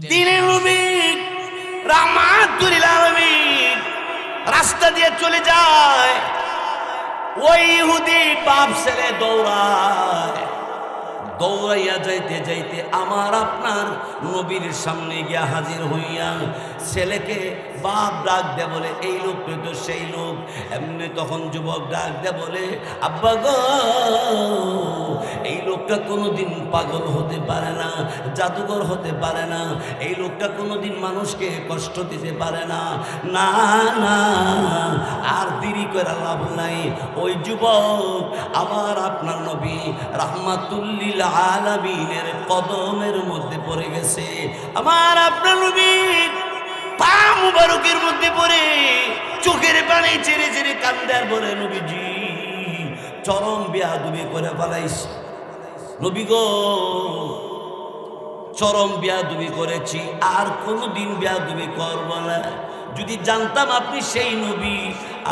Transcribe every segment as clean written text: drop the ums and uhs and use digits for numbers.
দিনের নবী রাহমাতুল লিল আলামিন রাস্তা দিয়ে চলে যায়, ওই ইহুদি বাপ ছেলে দৌড়াইয়া যাইতে যাইতে আমার আপনার নবীর সামনে গিয়া হাজির হইয়া ছেলেকে বাপ ডাক দে বলে, এই লোকটা তো সেই লোক। এমনি তখন যুবক ডাক দে বলে, আব্বা গো, এই লোকটা কোনোদিন পাগল হতে পারে না, জাদুঘর হতে পারে না, এই লোকটা কোনোদিন মানুষকে কষ্ট দিতে পারে না। না না, আর দেরি করে লাভ নাই। ওই যুবক আমার আপনার নবী রাহমাতুল লিল আলামিনের কদমের মধ্যে পড়ে গেছে। আমার আপনার নবী পা মুবারকের মধ্যে পড়ে চোখের পানি ছেড়ে ছেড়ে কান্দে আর বলে, নবীজি চরম বেয়াদবি করে ফেলাইস। নবী গো, চরম বেয়াদবি করেছি, আর কোনোদিন বেয়াদবি করব না। যদি জানতাম আপনি সেই নবী,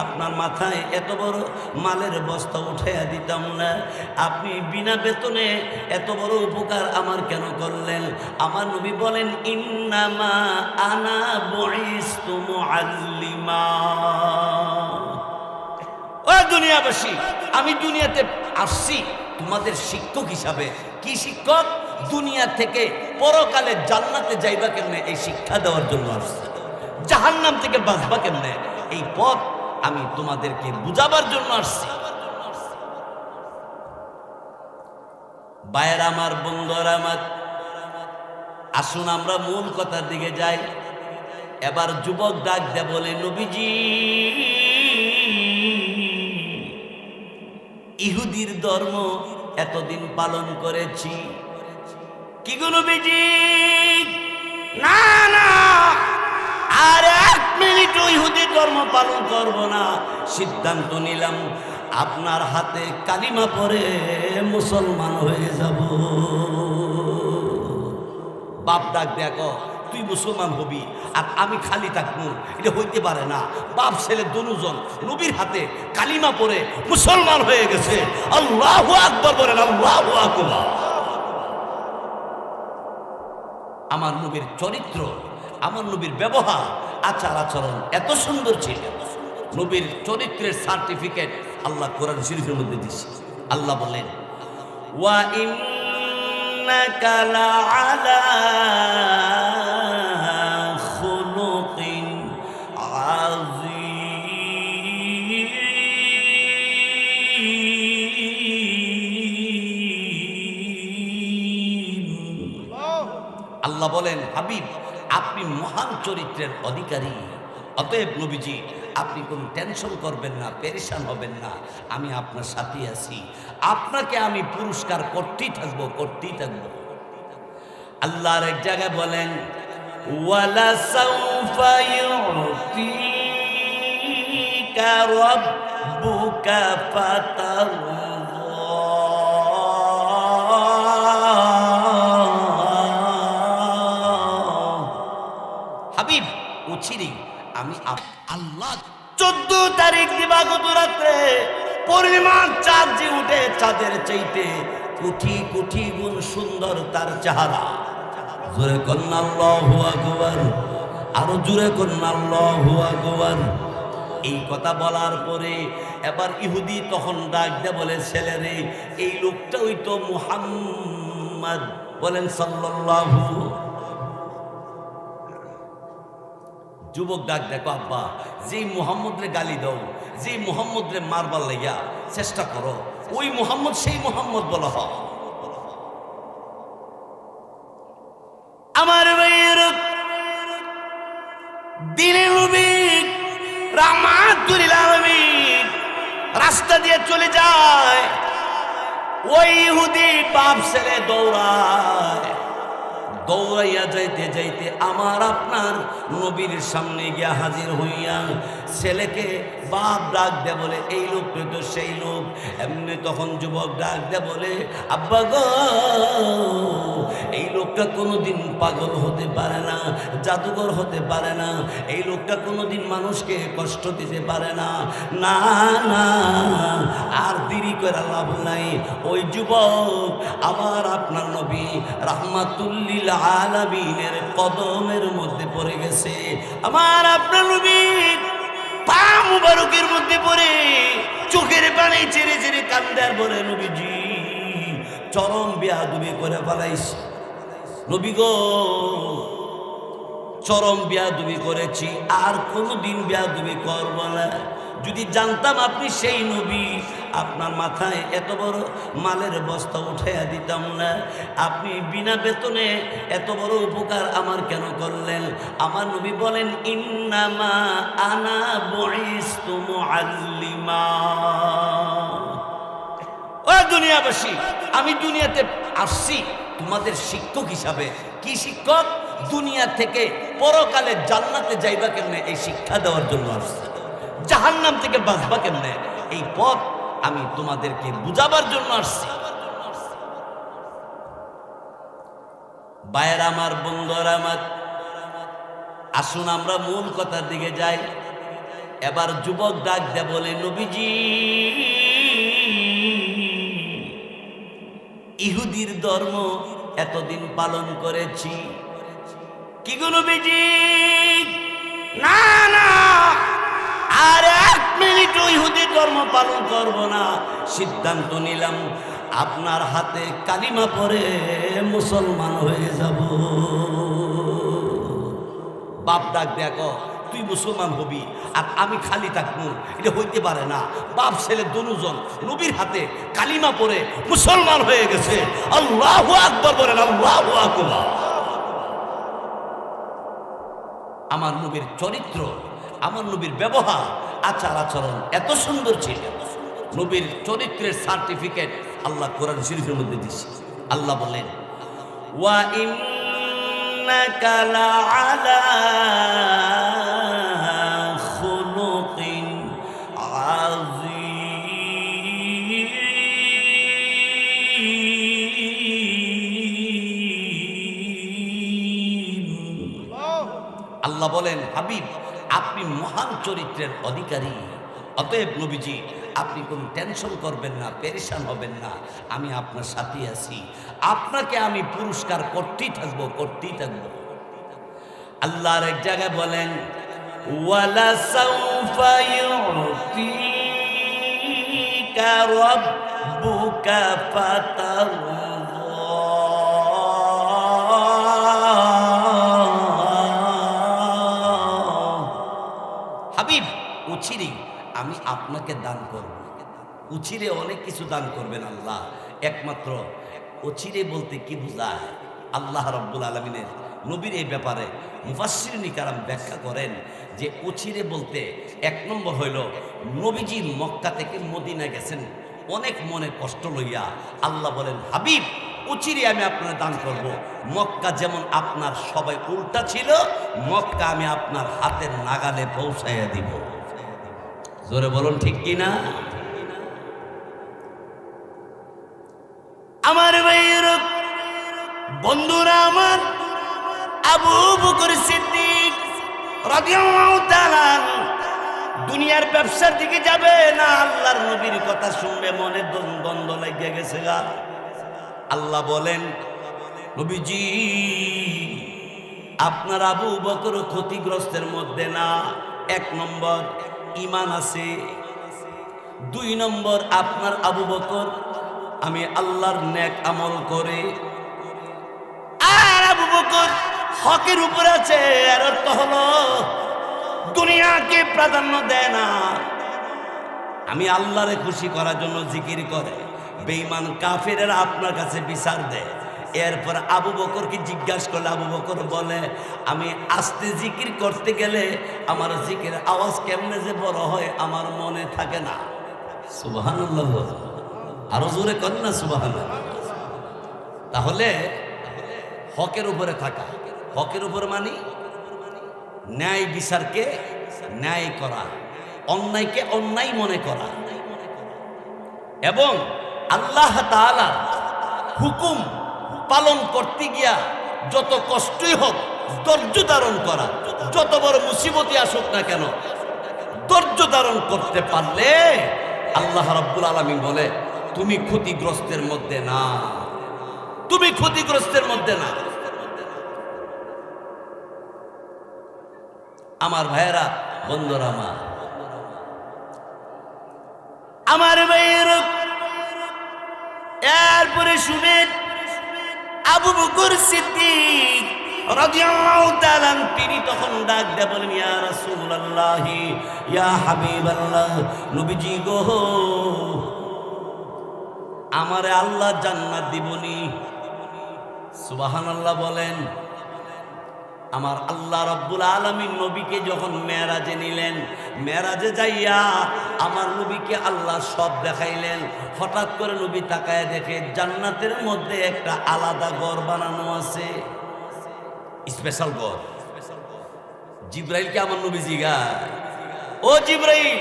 আপনার মাথায় এত বড় মালের বস্তা উঠাইয়া দিতাম না। আপনি বিনা বেতনে এত বড় উপকার আমার কেন করলেন? আমার নবী বলেন, ইন্নামা আনা বুইস্তু মুআল্লিমা। ও দুনিয়াবাসী, আমি দুনিয়াতে আসছি তোমাদের শিক্ষক হিসাবে। কি শিক্ষক? দুনিয়া থেকে পরকালে জান্নাতে যাইবা কেমনে এই শিক্ষা দেওয়ার জন্য আসছি। জাহান্নাম থেকে বাঁচবা কেমনে এই পথ আমি তোমাদেরকে বুঝাবার জন্য আসছি। ভাইয়েরা আমার, বন্ধুরা আমার, আসুন আমরা মূল কথার দিকে যাই। এবার যুবক ডাক দে বলে, নবীজি ইহুদির ধর্ম এতদিন পালন করেছি। কি গো নবীজি? না না, আর এক মিনিট ইহুদি ধর্ম পালন করব না। সিদ্ধান্ত নিলাম আপনার হাতে কালিমা পড়ে মুসলমান হয়ে যাব। বাপ ডাক দেখো, তুই মুসলমান হবি আর আমি খালি থাকবো, এটা হইতে পারে না। বাপ ছেলে দুজন নবীর হাতে কালিমা পড়ে মুসলমান হয়ে গেছে। আল্লাহু আকবার বলেন, আল্লাহু আকবার। আমার নবীর চরিত্র, আমার নবীর ব্যবহার, আচার আচরণ এত সুন্দর ছিল। নবীর চরিত্রের সার্টিফিকেট আল্লাহ কোরআন শরীফের মধ্যে দিয়েছে। আল্লাহ বলেন, ওয়া ইন্নাকা লাআলা খুলুকিন আযীম। আল্লাহ বলেন, হাবিব আপনি মহান চরিত্রের অধিকারী। অতএব নবীজি আপনি কোনো টেনশন করবেন না, পেরেশান হবেন না, আমি আপনার সাথে আছি। আপনাকে আমি পুরস্কার করতেই থাকবো, করতেই থাকবো। আল্লাহর এক জায়গায় বলেন, ওয়ালা সাউফা ইউতিকা রাব্বুকা ফাতারদা। হাবিব উচিরি আমি আল্লাহ 14 তারিখ দিবাগত রাত্রে পূর্ণিমার চাঁদ যে উঠে, চাঁদের চাইতে কোটি কোটি গুণ সুন্দর তার চেহারা। জোরে কন্যা আল্লাহু আকবার, আরো জোরে কন্যা আল্লাহু আকবার। এই কথা বলার পরে এবার ইহুদি তখন ডাক দে বলে, ছেলেরে এই লোকটা ওই তো মুহাম্মদ। বলেন সাল্লাল্লাহু। যুবক ডাক দেখো, আব্বা যেই মুহাম্মদ রে গালি দাও, যেই মুহাম্মদ রে মারবার লাইয়া চেষ্টা করো, ওই মুহাম্মদ সেই মুহাম্মদ বলা হয়। আমার ভাইয়ের দিনের নবী রাহমাতুল লিল আলামিন রাস্তা দিয়ে চলে যায়, ওই ইহুদি বাপ ছেলে দৌড়াইয়া যাইতে যাইতে আমার আপনার নবীর সামনে গিয়া হাজির হইয়া ছেলেকে বাপ ডাক দে বলে এই লোকটা তো সেই লোক। এমনি তখন যুবক ডাক দে বলে আব্বা গো, এই লোকটা কোনোদিন পাগল হতে পারে না, জাদুঘর হতে পারে না, এই লোকটা কোনোদিন মানুষকে কষ্ট দিতে পারে না। না না, আর দেরি করে লাভ নাই। ওই যুবক আবার আপনার নবী রাহমাতুল্লিল আলামিনের কদমের মধ্যে পড়ে গেছে। আমার আপনার নবী পা মুবারকের মধ্যে পড়ে চোখের পানি ছেড়ে ছেড়ে কান্দার বলে নবীজি চরম বেয়াদবি করে ফেলাইছি। নবী গো, চরম বেয়াদবি করেছি, আর কোনোদিন বেয়াদবি করব না। যদি জানতাম আপনি সেই নবী, আপনার মাথায় এত বড় মালের বস্তা উঠাইয়া দিতাম না। আপনি বিনা বেতনে এত বড় উপকার আমার কেন করলেন? আমার নবী বলেন ইন্নামা আনা বুইস্তু মুআল্লিমা। ও দুনিয়াবাসী, আমি দুনিয়াতে আসছি তোমাদের শিক্ষক হিসাবে। কি শিক্ষক? দুনিয়া থেকে পরকালে জান্নাতে যাইবা কেমনে এই শিক্ষা দেওয়ার জন্য আসছি। জাহান্নাম থেকে বাঁচবা কেমনে এই পথ আমি তোমাদেরকে বুঝাবার জন্য আসছি। ভাইয়েরা আমার, বন্ধুরা আমার, আসুন আমরা মূল কথার দিকে যাই। এবার যুবক ডাক দে বলে নবীজি ইহুদির ধর্ম এতদিন পালন করেছি। কি গো নবীজি? না না, আর এক মিনিট ইহুদির ধর্ম পালন করব না। সিদ্ধান্ত নিলাম আপনার হাতে কালিমা পড়ে মুসলমান হয়ে যাব। বাপ ডাক দেখো, তুই মুসলমান হবি আর আমি খালি থাকবো, এটা হইতে পারে না। বাপ ছেলে দুজন নবীর হাতে কালিমা পড়ে মুসলমান হয়ে গেছে। আল্লাহু আকবার বলেন, আল্লাহু আকবার। আমার নবীর চরিত্র, আমার নবীর ব্যবহার, আচার আচরণ এত সুন্দর ছিল। নবীর চরিত্রের সার্টিফিকেট আল্লাহ কোরআন শরীফের মধ্যে দিয়েছে। আল্লাহ বলেন ওয়া ইন্নাকা লাআলা খুলুকিন আযীম। আল্লাহ বলেন হাবিব, আপনি মহান চরিত্রের অধিকারী। অতএব নবীজি আপনি কোনো টেনশন করবেন না, পেরেশান হবেন না, আমি আপনার সাথে আছি। আপনাকে আমি পুরস্কার করতেই থাকবো, করতেই থাকবো। আল্লাহর এক জায়গায় বলেন ওয়ালা সাউফা ইউতিকা রাব্বুকা ফাতারদা। হাবিব, উচিরে আমি আপনাকে দান করব। উচিরে অনেক কিছু দান করবেন আল্লাহ। একমাত্র উচিরে বলতে কি বোঝায়? আল্লাহ রাব্বুল আলামিনের নবীর এই ব্যাপারে মুফাসসিরিন কিরাম ব্যাখ্যা করেন যে উচিরে বলতে এক নম্বর হইল নবীজি মক্কা থেকে মদিনা গেছেন অনেক মনে কষ্ট লইয়া। আল্লাহ বলেন হাবিব, উচিরে আমি আপনার দান করব। মক্কা যেমন আপনার সবাই উল্টা ছিল, মক্কা আমি আপনার হাতের নাগালে পৌঁছাইয়া দিব। জোরে বলুন ঠিক কিনা? আমার ভাইয়ের বন্ধুরা, আমার আবু বকর সিদ্দিক রাদিয়াল্লাহু তাআলা দুনিয়ার ব্যবসার দিকে যাবে না, আল্লাহর নবীর কথা শুনবে, মনে দ্বন্দ্ব লেগে গেছে গা। আল্লাহ বলেন নবীজি আপনার আবু বকর ক্ষতিগ্রস্তের মধ্যে না। এক নম্বর ঈমান আছে, দুই নম্বর আপনার আবু বকর আমি আল্লাহর নেক আমল করে, আর আবু বকর হকের উপর আছে। আর অর্থ হলো দুনিয়াকে প্রাধান্য দেয় না, আমি আল্লাহরে খুশি করার জন্য জিকির করে। বেঈমান কাফেরেরা আপনার কাছে বিচার দেয়। এরপর আবু বকরকে জিজ্ঞাসা করলে আবু বকর বলে আমি আস্তে জিকির করতে গেলে আমার জিকির আওয়াজ কেমনে যে বড় হয় আমার মনে থাকে না। সুবহানাল্লাহ, আরো জোরে কর না সুবহানাল্লাহ। তাহলে হকের উপরে থাকা, হকের উপর মানে ন্যায় বিচারকে ন্যায় করা, অন্যায়কে অন্যায় মনে করা এবং আল্লাহ তাআলার হুকুম পালন করতে গিয়া যত কষ্টই হোক ধৈর্য ধারণ করা, যত বড় মুসিবতই আসুক না কেন ধৈর্য ধারণ করতে পারলে আল্লাহ রাব্বুল আলামিন বলে তুমি ক্ষতিগ্রস্তের মধ্যে না, তুমি ক্ষতিগ্রস্তের মধ্যে না। আমার ভাইয়েরা, বন্ধুরা, আমার ভাইয়ের এরপরে শুনেন আবু বকর সিদ্দিক রাদিয়াল্লাহু তাআলা তিনি তখন ডাক দিয়ে বলেন, ইয়া রাসূলুল্লাহ, ইয়া হাবিবাল্লাহ, নবীজি গো, আমারে আল্লাহ জান্নাত দিবনি। সুবহানাল্লাহ বলেন। আমার আল্লাহ রাব্বুল আলামিন নবীকে যখন মেরাজে নিলেন, মেরাজে যাইয়া আমার নবীকে আল্লাহ সব দেখাইলেন। হঠাৎ করে নবী তাকায় দেখে জান্নাতের মধ্যে একটা আলাদা ঘর বানানো আছে, স্পেশাল ঘর। জিবরাইলকে আমার নবী জিগায়, ও জিবরাইল,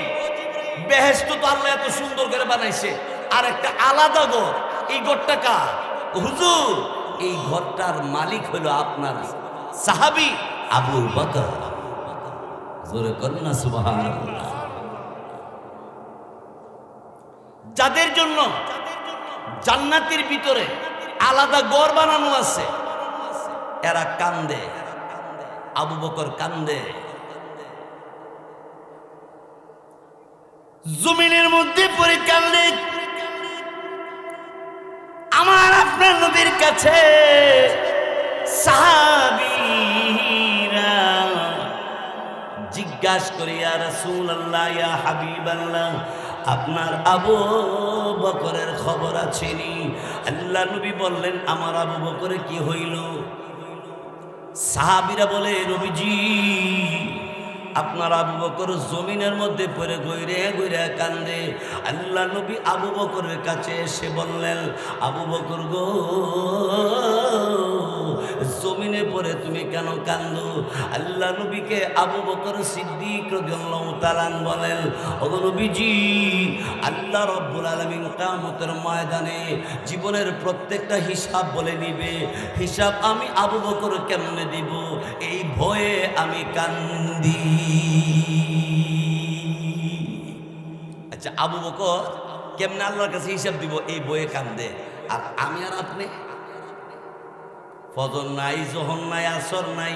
বেহেশত তো আল্লাহ এত সুন্দর করে বানাইছে, আর একটা আলাদা ঘর, এই ঘরটা কার? হুজুর, এই ঘরটার মালিক হলো আপনার সাহাবী আবু বকর। জোরে করেন না সুবহানাল্লাহ। যাদের জন্য জান্নাতের ভিতরে আলাদা ঘর বানানো আছে এরা কান্দে, আবু বকর কান্দে। জমিনের মধ্যে পড়ে কান্দে। আমার আপনার নবীর কাছে সাহাবীরা জিজ্ঞাসা করে, ইয়া রাসূলুল্লাহ, ইয়া হাবিবাল্লাহ, আপনার আবু বকরের খবর আছে নি? আল্লাহ নবী বললেন, আমার আবু বকরের কি হইল? সাহাবীরা বলে, নবীজি, আপনার আবু বকর জমিনের মধ্যে পড়ে গইরে গইরে কান্দে। আল্লাহ নবী আবু বকরের কাছে এসে বললেন, আবু বকর গো, জমিনে পড়ে তুমি কেন কান্দো? আল্লাহ নবীকে আবু বকর সিদ্দিক রাদিয়াল্লাহু তাআলা বলেন, ওগো নবীজি, আল্লাহ রাব্বুল আলামিন কিয়ামতের ময়দানে জীবনের প্রত্যেকটা হিসাব বলে নিবে। হিসাব আমি আবু বকর কেমনে দিব, এই ভয়ে আমি কান্দি। আচ্ছা, আবু বকর কেমনে আল্লাহর কাছে হিসাব দিব, এই ভয়ে কান্দে। আর আমি আর আপনি, ফজর নাই, যোহর নাই, আসর নাই,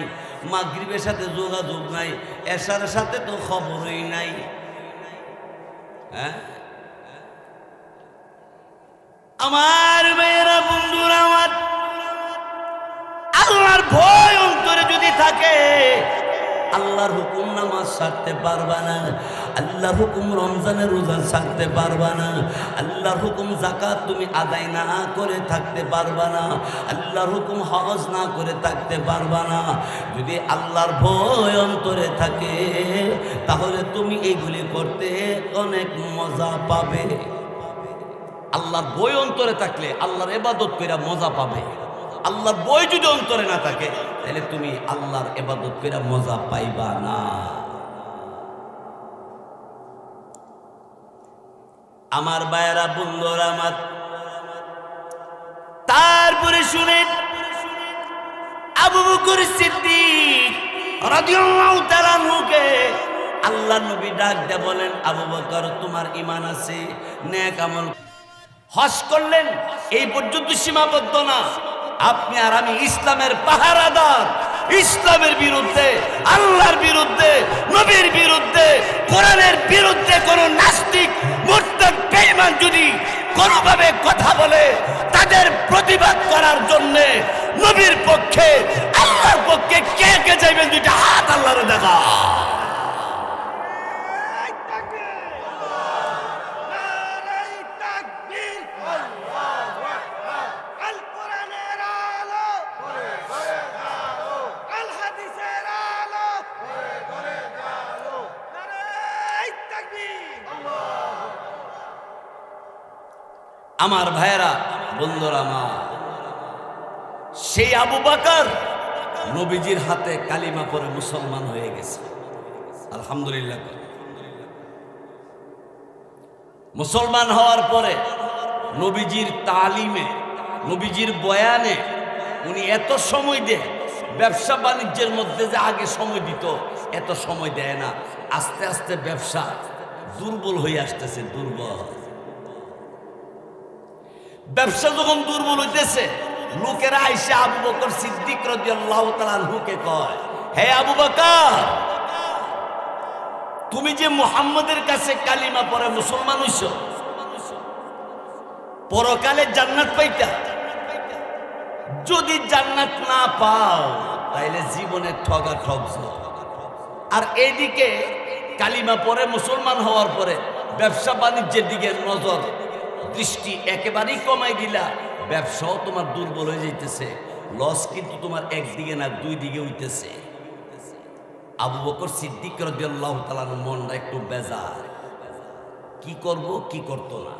মাগরিবের সাথে যোগাযোগ নাই, এশার সাথে তো খবরই নাই। হ্যাঁ, আমার মেয়েরা, বন্ধুরা আমার, আল্লাহর ভয় অন্তরে যদি থাকে আল্লাহর হুকুম নামাজ ছাড়তে পারবা না, আল্লাহর হুকুম রমজানের রোজা ছাড়তে পারবা না, আল্লাহর হুকুম যাকাত তুমি আদায় না করে থাকতে পারবা না, আল্লাহর হুকুম হজ না করে থাকতে পারবা না। যদি আল্লাহর ভয় অন্তরে থাকে তাহলে তুমি এগুলি করতে অনেক মজা পাবে। আল্লাহর ভয় অন্তরে থাকলে আল্লাহর ইবাদত কইরা মজা পাবে। আল্লাহর ভয় যদি অন্তরে না থাকে তাহলে তুমি আল্লাহর ইবাদত কইরা মজা পাইবা না। আমার ভাইয়েরা, বন্ধুরা আমার, তারপরে শুনেন আবু বকর সিদ্দিক রাদিয়াল্লাহু তাআলা আনহুকে আল্লাহ নবী ডাক দিয়ে বলেন, আবু বকর, তোমার ঈমান আছে, নেক আমল হজ করলেন, এই পর্যন্ত সীমাবদ্ধ না। আপনি আর আমি ইসলামের পাহারাদার। ইসলামের বিরুদ্ধে, আল্লাহর বিরুদ্ধে, নবীর বিরুদ্ধে, কোরআনের বিরুদ্ধে কোন নাস্তিক, মুরতাদ, বেঈমান যদি কোনোভাবে কথা বলে তাদের প্রতিবাদ করার জন্য নবীর পক্ষে, আল্লাহর পক্ষে কে কে যাইবেন? দুইটা হাত আল্লাহরে দেখা। আমার ভাইয়েরা, বন্ধুরা আমার, সেই আবু বকর নবীজির হাতে কালিমা পড়ে মুসলমান হয়ে গেছে। আলহামদুলিল্লাহ। মুসলমান হওয়ার পরে নবীজির তালিমে, নবীজির বয়ানে উনি এত সময় দেয়, ব্যবসা বাণিজ্যের মধ্যে যে আগে সময় দিত এত সময় দেয় না। আস্তে আস্তে ব্যবসা দুর্বল হয়ে আসতেছে, দুর্বল। ব্যবসা যখন দুর্বল হইতেছে, লোকেরা আইসা আবু বকর সিদ্দিক রাদিয়াল্লাহু তাআলা আনহুকে কয়, হে আবু বকর, তুমি যে মুহাম্মদের কাছে কালিমা পড়ে মুসলমান হইছো, পরকালে জান্নাত পাইতা। যদি জান্নাত না পাও তাইলে জীবনে ঠগা ঠকছো। আর এইদিকে কালিমা পরে মুসলমান হওয়ার পরে ব্যবসা বাণিজ্যের দিকে নজর দৃষ্টি একেবারেই কমাই দিলা, ব্যবসাও তোমার দুর্বল হয়ে যাইতেছে। লস কিন্তু তোমার একদিকে না দুই দিকে হইতেছে। আবু বকর সিদ্দিক রাদিয়াল্লাহু তাআলার মনটা একটু বেজার, কি করব কি করতো না,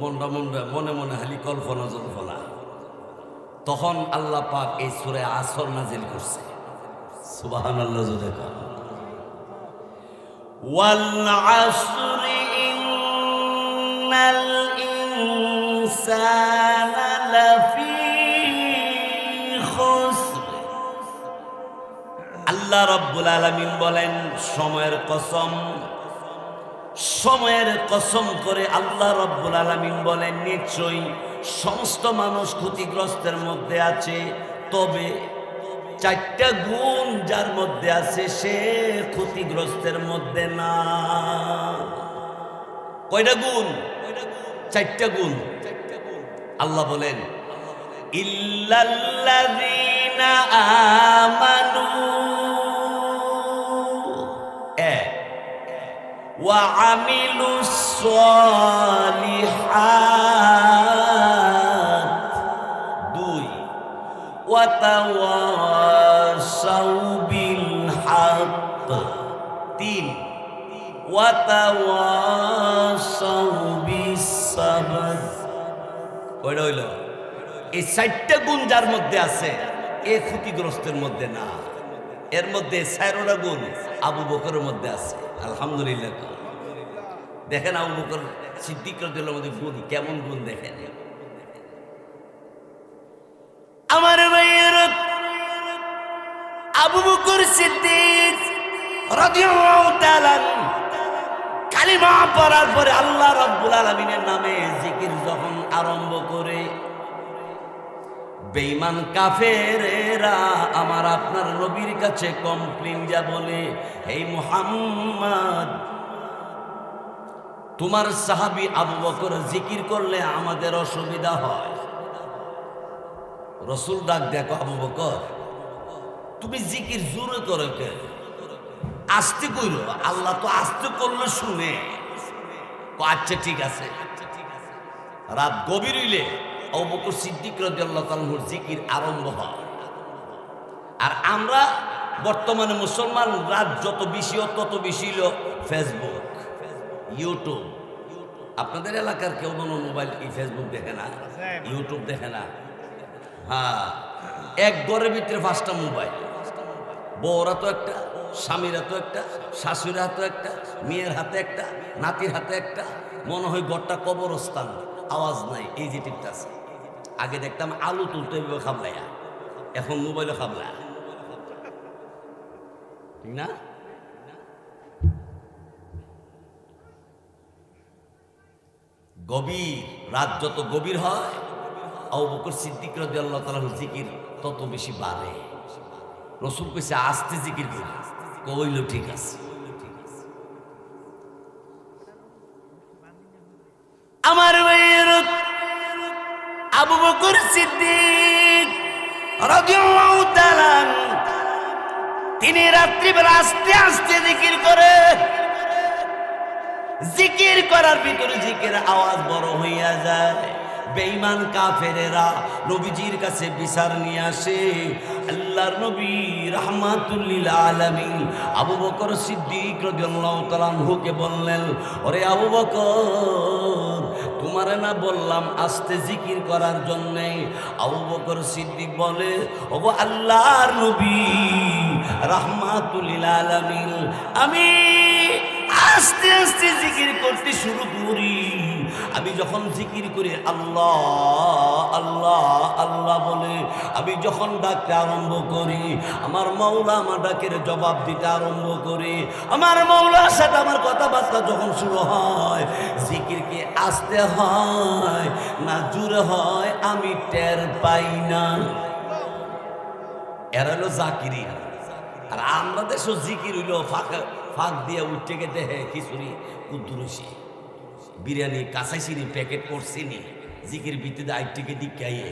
মনটা মনে মনে খালি কল্পনা জল্পনা। তখন আল্লাহ পাক এই সূরা আসর নাজিল করছে। সুবহানাল্লাহ। জোরে কর, ওয়াল আসরি ইন্নাল ইনসানা লাফি খুসর। আল্লাহ রাব্বুল আলামিন বলেন, সময়ের কসম, সময়ের কসম করে আল্লাহ রাব্বুল আলামিন বলেন, নিশ্চয়ই সমস্ত মানুষ ক্ষতিগ্রস্তের মধ্যে আছে, তবে চারটা গুণ যার মধ্যে আছে সে ক্ষতিগ্রস্তের মধ্যে না। কয়টা গুণ? চারটা গুণ। আল্লাহ বলেন, ইল্লাল্লাযীনা আমানু ওয়া আমিলুস সালিহাত, দুই, ওয়া তাওয়াসাউ বিল হক, তিন, ওয়া তাওয়াসাউ বিস সাবর। কয়টা হইল? এই চারটা গুণ যার মধ্যে আছে এ ক্ষতিগ্রস্তের মধ্যে না। এর মধ্যে 4টা গুণ আবু বকরের মধ্যে আছে। আলহামদুলিল্লাহ। দেখেন আবু বকর সিদ্দিক রাদিয়াল্লাহু আনহুর মধ্যে গুণ, কেমন গুণ দেখেন। আমার ভাইয়ের, আবু বকর সিদ্দিক রাদিয়াল্লাহু তাআলা কালিমা পড়ার পরে আল্লাহ রাব্বুল আলামিনের নামে জিকির যখন আরম্ভ করে, বেঈমান কাফেরেরা আমার আপনার নবীর কাছে কমপ্লেইন যা বলে, হে মুহাম্মদ, তোমার সাহাবী আবু বকর জিকির করলে আমাদের অসুবিধা হয়। রাসূল ডাক দেখো, আবু বকর তুমি জিকির জোরে করো কে? আস্তে কইরো, আল্লাহ তো আস্তে করলে শুনে। আচ্ছা ঠিক আছে। রাত গভীর হইলে আবু বকর সিদ্দিক রাদিয়াল্লাহু তাআলার জিকির আরম্ভ হয়। আর আমরা বর্তমানে মুসলমান রাত যত বেশি তত বেশি হলো ফেসবুক, ইউটিউব। আপনাদের এলাকার কেউ কোনো মোবাইল ফেসবুক দেখে না, ইউটিউব দেখে না? হ্যাঁ, এক ঘরের ভিতরে 5টা মোবাইল। বউরা তো একটা, স্বামীরা তো একটা, শাশুড়ির হাতে একটা, মেয়ের হাতে একটা, নাতির হাতে একটা। মনে হয় ঘরটা কবরস্থান, আওয়াজ নাই, এই যে টিপটা আছে। আগে দেখতাম আলু তুলতে এভাবে খাবলাইয়া, এখন মোবাইলে খাবলা, ঠিক না? গভীর রাত যত গভীর হয় আবু বকর সিদ্দিক রাদিয়াল্লাহু তাআলার জিকির তত বেশি বাড়ে। রাসূল কইছে আস্তে জিকির করি, কইল ঠিক আছে। আমার ভাইয়ের, আবু বকর সিদ্দিক রাদিয়াল্লাহু তাআলা তিনি রাত্রিবেলা আস্তে আস্তে জিকির করে। জিকির করার ভিতরে জিকির আওয়াজ বড় হইয়া যায়। বেঈমান কাফেরেরা নবীজির কাছে বিচার নিয়ে আসে। আল্লাহর নবী রাহমাতুল লিল আলামিন আবু বকর সিদ্দিক রাদিয়াল্লাহু তাআলা আনহুকে বললেন, ওরে আবু বকর, তোমারে না বললাম আস্তে জিকির করার জন্যে? আবু বকর সিদ্দিক বলে, ওগো আল্লাহর নবী, রাহমাতুল লিল আলামিন। আমি আস্তে আস্তে জিকির করতে শুরু করি। আমি যখন জিকির করি আল্লাহ আল্লাহ আল্লাহ বলে আমি যখন ডাকতে আরম্ভ করি, আমার মওলা আমার ডাকের জবাব দিতে আরম্ভ করে। আমার মওলার সাথে আমার কথাবার্তা যখন শুরু হয়, জিকির কি আস্তে হয় না জোরে হয় আমি টের পাই না। এরা হলো জাকিরি। আর আমরা দেশও জিকির হইল ফাঁক দিয়ে উঠে গেতে হ্যাঁ খিচুড়ি কুদ্দুরুসি বিরিয়ানি কাঁচাইছিনি প্যাকেট করছিনি জিকির ভিত্তিতে আইটিকে দিকাইয়ে।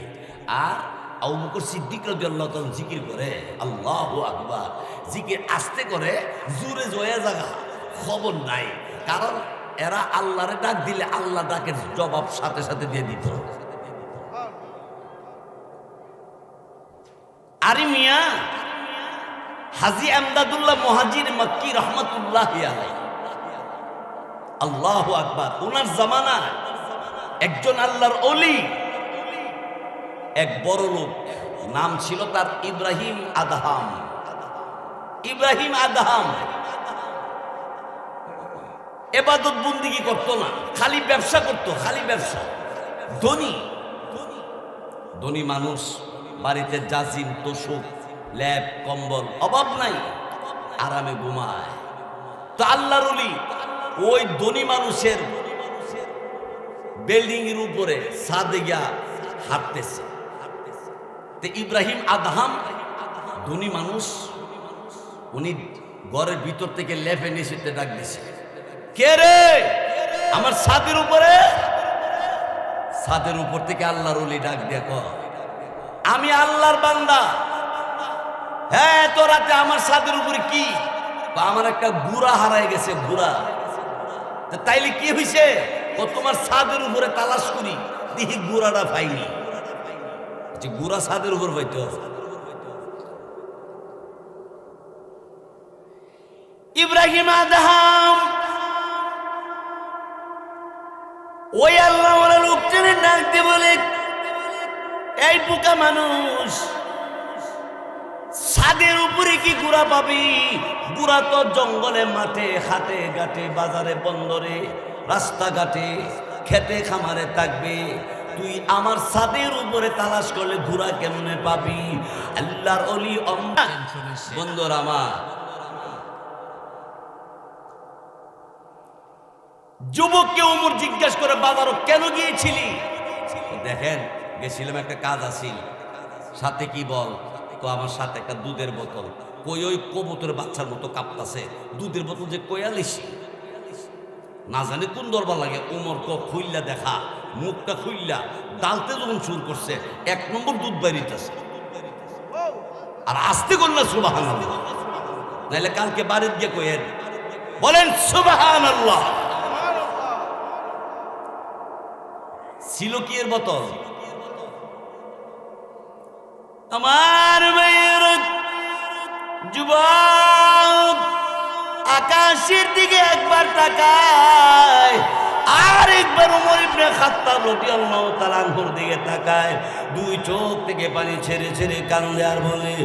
আর আবু বকর সিদ্দিক রাদিয়াল্লাহু তাআলা জিকির করে আল্লাহু আকবার, জিকির আস্তে করে জোরে জয়া জায়গা খবর নাই। কারণ এরা আল্লাহরে ডাক দিলে আল্লাহ ডাকের জবাব সাথে সাথে দিয়ে দিত। আরে মিয়া হাজী আমদাদুল্লাহ মুহাজির মক্কি রহমাতুল্লাহি আলাইহি, আল্লাহু আকবার, ওনার জামানায় একজন আল্লাহর ওলি, এক বড় লোক, নাম ছিল তার ইব্রাহিম আদহাম। ইব্রাহিম আদহাম ইবাদত বন্দেগী করতো না, খালি ব্যবসা করতো, খালি ব্যবসা। ধনী ধনী মানুষ, বাড়িতে জাজিম তোষক ল্যাব কম্বল অভাব নাই, আরামে ঘুমায়। তো আল্লাহর ওলি ওই ধনী মানুষের বিল্ডিং এর উপরে ছাদে গিয়া হাঁটতেছে। তো ইব্রাহিম আদহাম ধনী মানুষ, উনি ঘরের ভিতর থেকে লেফে নিচেতে ডাক দিছে, কে রে আমার ছাদের উপরে? ছাদের উপর থেকে আল্লাহর ওলি ডাক দিয়া কয়, আমি আল্লাহর বান্দা। হ্যাঁ, তো রাতে আমার ছাদের উপরে কি? আমার একটা গুড়া হারায় গেছে, গুড়া। তাইলে কি হয়েছে? ও তোমার ছাদের উপরে তালাশ করি, দেখি গুড়াটা পাইনি। যে গুড়া ছাদের উপর পাইতো। ইব্রাহিম আদহাম ওই আল্লাহ ওয়ালা লোকটারে ডাক দিয়ে বলে, এই বোকা মানুষ, ছাদের উপরে কি গুড়া পাবি? গুড়া তো জঙ্গলে, মাঠে, হাটে ঘাটে, বাজারে, বন্দরে, রাস্তাঘাটে, খেতে খামারে থাকবে। তুই আমার ছাদের উপরে তালাশ করলে গুড়া কেমনে পাবি? আল্লাহর ওলি বন্ধুরা আমার, যুবককে ওমর জিজ্ঞেস করে, বাজারও কেন গিয়েছিলি? দেখেন, গেছিলাম একটা কাজ আছিল। সাথে কি বল? তো আমার সাথে একটা দুধের বোতল। কই ওই কবুতরের বাচ্চার মতো কাঁপতাছে, দুধের বোতল যে কয়ালিছি না জানি কোন দরবার লাগে। ওমর ক খুইল্লা দেখা, মুখটা খুইল্লা ডালতে যখন শুরু করছে, 1 নম্বর দুধ বেরিতেছে। আর আসতে করল সুবহানাল্লাহ, নাইলে কালকে বাড়িতে গিয়ে কয়েন বলেন সুবহানাল্লাহ। ছিল কি এর বোতল? আমার মেয়ের যুবক আকাশের দিকে একবার তাকায়, আর একবার ওমর ইবনে খাত্তাব রাদিয়াল্লাহু তাআলা আনহুর দিকে তাকায়। 2 চোখ থেকে পানি ছেড়ে ছেড়ে কান্দে আর বলে,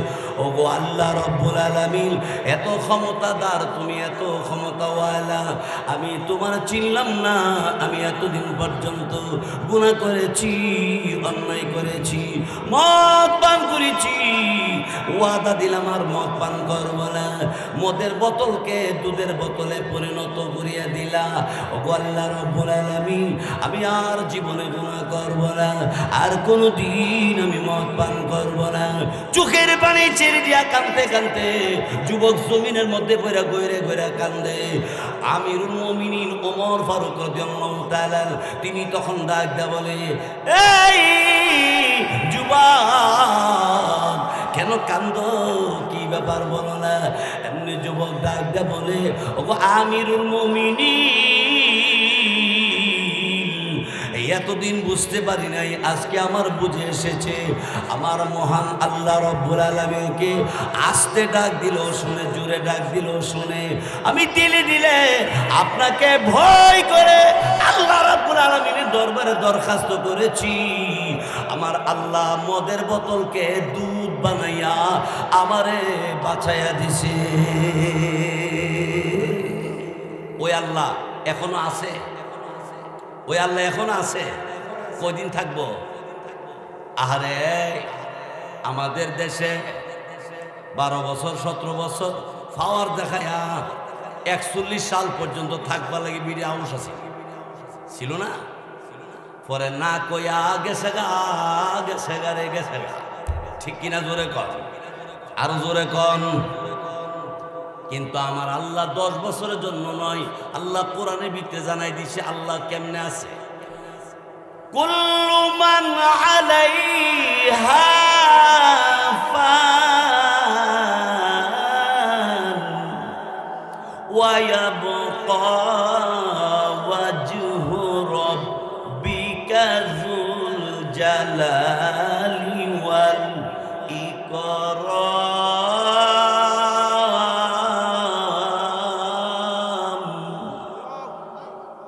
ওগো আল্লাহ রব্বুল আলামিন, এত ক্ষমতাদার তুমি, এত ক্ষমতাওয়ালা, আমি তোমার চিনলাম না। আমি এতদিন পর্যন্ত গুনাহ করেছি, অন্যায় করেছি, মদ পান করেছি, ওয়াদা দিলাম আর মদ পান করব না। মদের বোতলকে দুধের বোতলে পরিণত করিয়া দিলা। ওগো আল্লাহ রব্বুল আলামিন, আমি আর জীবনে গুনাহ করব না, আর কোনদিন আমি মদ পান করব না। চোখের পানি ছেড়ে দিয়া কাঁদতে কাঁদতে যুবক জমিনের মধ্যে পড়ে গইরে গইরে কান্দে। আমিরুল মুমিনিন ওমর ফারুক রাদিয়াল্লাহু তাআলা তিনি তখন ডাক দেয়া বলে, এই যুবক কেন কান্দো? কি ব্যাপার বলো না? এমনি যুবক ডাক দেয়া বলে, ওগো আমিরুল মুমিনিন, এতদিন বুঝতে পারি নাই, আজকে আমার বুঝে এসেছে। আমার মহান আল্লাহ রব্বুল আলামিনকে আস্তে ডাক দিল শুনে, জোরে ডাক দিল শুনে, আমি দিলে দিলে আপনাকে ভয় করে আল্লাহ রব্বুল আলামিনের দরবারে দরখাস্ত করেছি। আমার আল্লাহ মদের বোতলকে দুধ বানাইয়া আমারে বাঁচাইয়া দিছে। ওই আল্লাহ এখনো আছে, ওই আল্লাহ এখনো আছে। কয়দিন থাকবো? আহারে আমাদের দেশে 12 বছর 17 বছর পাওয়ার দেখায়া 41 সাল পর্যন্ত থাকবার লাগে বিড়ি আউশ আছে, ছিল না? পরে না কইয়া গেছে গা, গেছে গা রে গেছে গা। ঠিক কিনা? জোরে কন, আরো জোরে কন। কিন্তু আমার আল্লাহ 10 বছরের জন্য নয়, আল্লাহ কোরআনের ভিতরে জানাই দিছে আল্লাহ কেমনে আছে। কুল্লু মান আলাইহা ফান ওয়া ইয়াবকা ওয়াজহু রাব্বিকা যুল জালালি ওয়াল ইকরাম।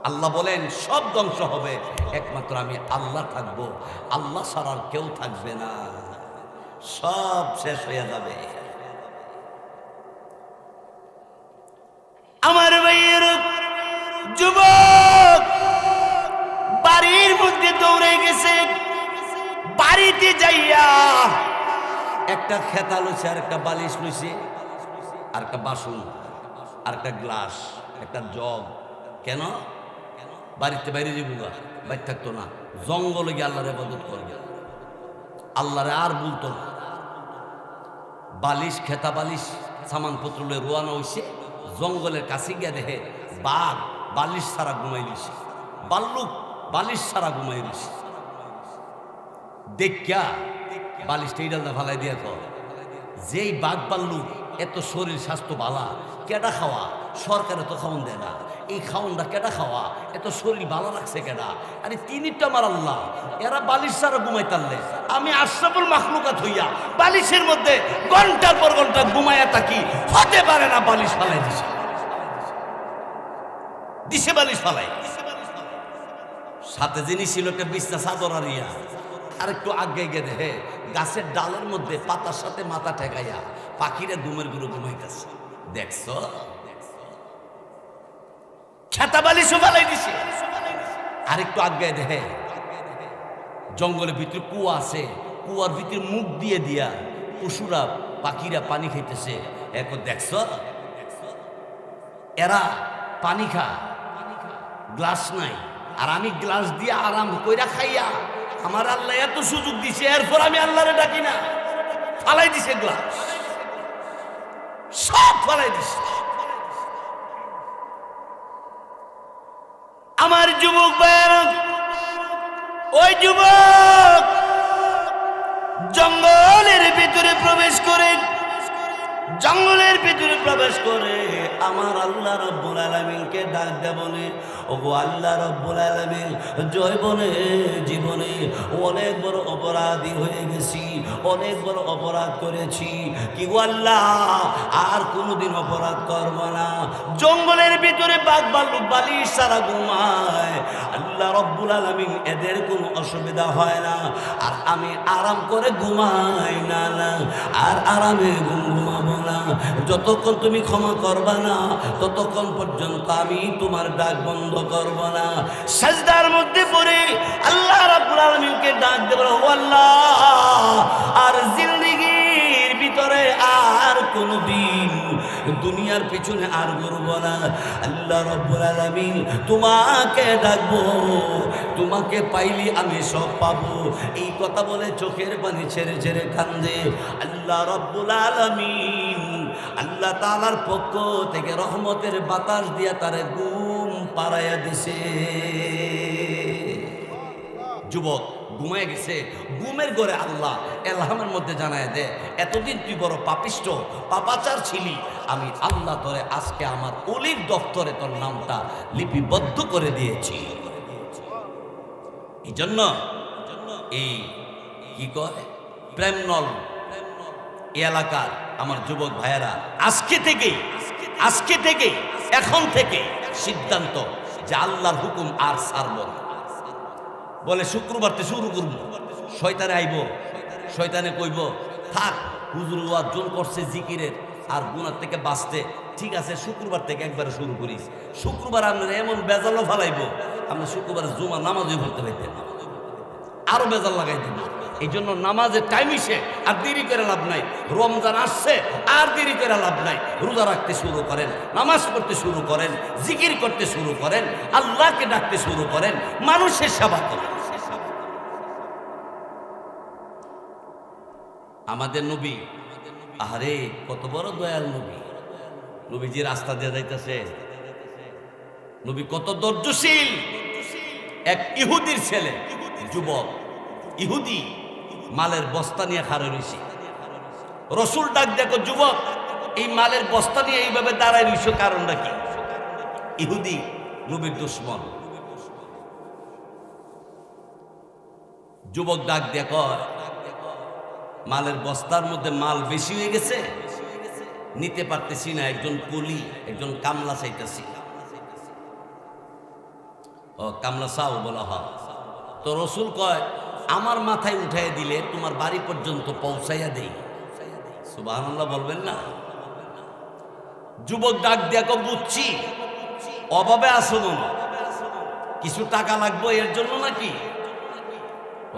আল্লাহ বলেন সব ধ্বংস হবে, একমাত্র আমি আল্লাহ থাকবো। আল্লাহ ছাড়া আর কেউ থাকবে না, সব শেষ হয়ে যাবে। আমার ভাইয়ের যুবক বাড়ির মধ্যে দৌড়ে গেছে, বাড়িতে যাইয়া একটা খেতা লইছে, আর একটা বালিশ লইছে, আর একটা বাসন, আর একটা গ্লাস, একটা জগ। কেন? বাড়িতে বাইরে যাবো, বাইর থাকতো না, জঙ্গলে গিয়ে আল্লাহর ইবাদত করবে, আল্লাহরে আর বলতো না। বালিশ খেতা বালিশ সামানপত্র লয়ে রোয়ানা হইছে, জঙ্গলের কাছে গিয়ে দেখে বাঘ বালিশ ছাড়া ঘুমাই দিছে, বাল্লুক বালিশ ছাড়া ঘুমাই দিছে। দেখা বালিশটা ইডালটা ফালাই দিয়ে তো, যেই বাঘ বাল্লুক এত শরীর স্বাস্থ্য ভালা, কেডা খাওয়া? সরকারে তো খাওয়ান দেয় না, এই খাওয়ানটা কেডা খাওয়া? এত শরীর ভালো রাখছে কেডা? আরে তিনি তো আমার আল্লাহ, এরা বালিশ ছাড়া ঘুমাই তারলে আমি আশরাফুল মাখলুকাত হইয়া বালিশের মধ্যে ঘন্টার পর ঘন্টা ঘুমাইয়া থাকি, হতে পারে না। বালিশ ফালাই দিছে, দিছে বালিশ ফালাই। সাথে যিনি ছিল একটা বিছনা চাদর আরিয়া, আর একটু আগে গিয়ে দেখে গাছের ডালের মধ্যে পাতার সাথে মাথা ঠেকাইয়া পাখিরা ঘুমের গুলো ঘুমাইতেছে। দেখছো? খেতা বালিশও ফালাই দিছে। আর একটু আগে দেখে জঙ্গলের ভিতরে কুয়া আছে, কুয়ার ভিতরে মুখ দিয়ে দিয়া পশুরা পাখিরা পানি খাইতেছে। এখন দেখছো এরা পানি খা, গ্লাস নাই, আর আমি গ্লাস দিয়ে আরাম কইরা খাইয়া আমার আল্লাহ এত সুযোগ দিছে, এরপর আমি আল্লাহরে ডাকি না, ফালাই দিছে গ্লাস, সব ফালাই দিছে। আমার যুবক ভাইয়েরা, ওই যুবক জঙ্গলের ভিতরে প্রবেশ করে, জঙ্গলের ভিতরে প্রবেশ করে আমার আল্লাহ রব্বুল আলামিনকে ডাক দেয়া বলে, ওগো আল্লাহ রব্বুল আলামিন, জৈবনে জীবনে অনেক বড় অপরাধী হয়ে গেছি, অনেক বড় অপরাধ করেছি, কি গো আল্লাহ আর কোনোদিন অপরাধ করব না। জঙ্গলের ভিতরে বাঘ ভাল্লুক বালিশ ছাড়া ঘুমায়, আল্লাহ রব্বুল আলামিন এদের কোনো অসুবিধা হয় না, আর আমি আরাম করে ঘুমাই না, আর আরামে ঘুমাবো না। যতক্ষণ তুমি ক্ষমা করবা না, ততক্ষণ পর্যন্ত আমি তোমার ডাক বন্ধ করব না। সাজদার মধ্যে পড়ে আল্লাহ রাব্বুল আলামিনকে ডাক দেব, ও আল্লাহ আর জিন্দেগির ভিতরে আর কোনদিন দুনিয়ার পিছনে আর ঘুরব না। আল্লাহ রাব্বুল আলামিন তোমাকে ডাকবো, তোমাকে পাইলি আমি সব পাবো। এই কথা বলে চোখের পানি ছেড়ে ছেড়ে কান্দে। আল্লাহ রাব্বুল আলামিন আল্লাহ তাআলার পক্ষ থেকে রহমতের বাতাস দিয়া তারে ঘুম পাড়াইয়া দিছে। যুবক ঘুমায় গেছে, ঘুমের ঘরে আল্লাহ এলহামের মধ্যে জানায় দে, এতদিন তুই বড় পাপিষ্ট পাপাচার ছিলি, আমি আল্লাহ তোরে আজকে আমার অলির দপ্তরে তোর নামটা লিপিবদ্ধ করে দিয়েছি। এই জন্য এই কি কয় প্রেমনল এলাকার আমার যুবক ভাইয়েরা আজকে থেকে এখন থেকে সিদ্ধান্ত যে আল্লাহর হুকুম আর ছাড়ব না। বলে শুক্রবার শুরু করবো, শয়তানে আইব, শয়তানে কইব থাক, হুজুর ওয়াজ্জন করছে জিকিরের আর গুনার থেকে বাঁচতে, ঠিক আছে শুক্রবার থেকে একবারে শুরু করিস। শুক্রবার আপনারা এমন বেজালও ফালাইব, আপনি শুক্রবার জুমা নামাজই পড়তে পারতেন না, আরো বেজাল লাগাই দেন। এই জন্য নামাজের টাইম এসে আর দেরি করে লাভ নাই। রমজান আসছে আর দেরি করে লাভ নাই। রোজা রাখতে শুরু করেন, নামাজ পড়তে শুরু করেন, জিকির করতে শুরু করেন, আল্লাহকে ডাকতে শুরু করেন, মানুষের সেবা করেন। আমাদের নবী, আরে কত বড় দয়াল নবী, নবীজি রাস্তা দিয়ে যাইতেছে, নবী কত ধৈর্যশীল। এক ইহুদির ছেলে, যুবক ইহুদি, মালের বস্তা নিয়ে খাড়া রইছে। রসুল ডাক দেখো, যুবক এই মালের বস্তা নিয়ে এইভাবে দাঁড়ায় রইছ, কারণটা কি? ইহুদি নবীর দুশমন। যুবক ডাক দেখো, মালের বস্তার মধ্যে মাল বেশি হয়ে গেছে, নিতে পারতেছি না, একজন কুলি একজন কামলা চাইতেছি। ও কামলা চাও বলা হয় তো রসুল কয়, আমার মাথায় উঠাই দিলে তোমার বাড়ি পর্যন্ত পৌঁছাইয়া দেই। সুবহানাল্লাহ বলবেন না? যুবক ডাক দেখো, বুঝছি অভাবে আসো মনে, কিছু টাকা লাগবে এর জন্য নাকি?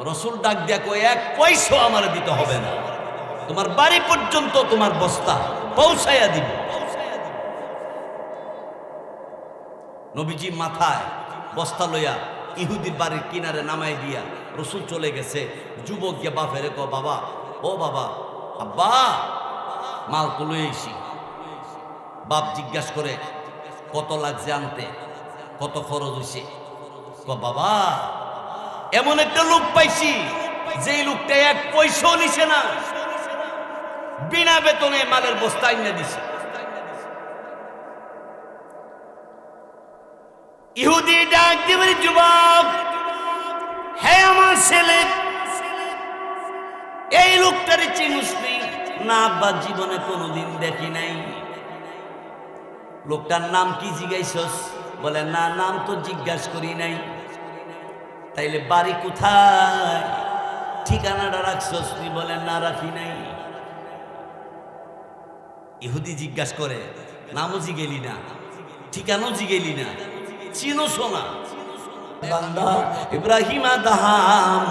রসুল ডাক দেখো, এক পয়সা আমার দিতে হবে না, তোমার বাড়ি পর্যন্ত তোমার বস্তা পৌঁছাইয়া দিব। নবীজি মাথায় বস্তা লইয়া ইহুদির বাড়ির কিনারে নামাই দিয়া রসুল চলে গেছে। যুবক গিয়ে বাপেরে ক, বাবা, ও বাবা, আব্বা মাল তো লইছি। বাপ জিজ্ঞাসা করে, কত লাগছে আনতে, কত খরচ হয়েছে? ক, বাবা এমন একটা লোক পাইছি, যে লোকটা এক পয়সাও নিছে না, বিনা বেতনে মালের বস্তা এনে দিছে। ইহুদি ডাক দিবে, যুবক হ্যাঁ আমার ছেলে, এই লোকটারে চিনিস না? আব্বা জীবনে কোনোদিন দেখি নাই। লোকটার নাম কি জিজ্ঞাসস? বলে না, নাম তো জিজ্ঞাসা করি নাই। তাইলে বাড়ি কোথায়, ঠিকানাটা রাখছস? বলে না, রাখি নাই। ইহুদি জিজ্ঞাসা করে, নামও জিগেলি না, ঠিকানাও জিগেলি না, চিনো শোনা? বান্দা ইব্রাহিম আদহাম,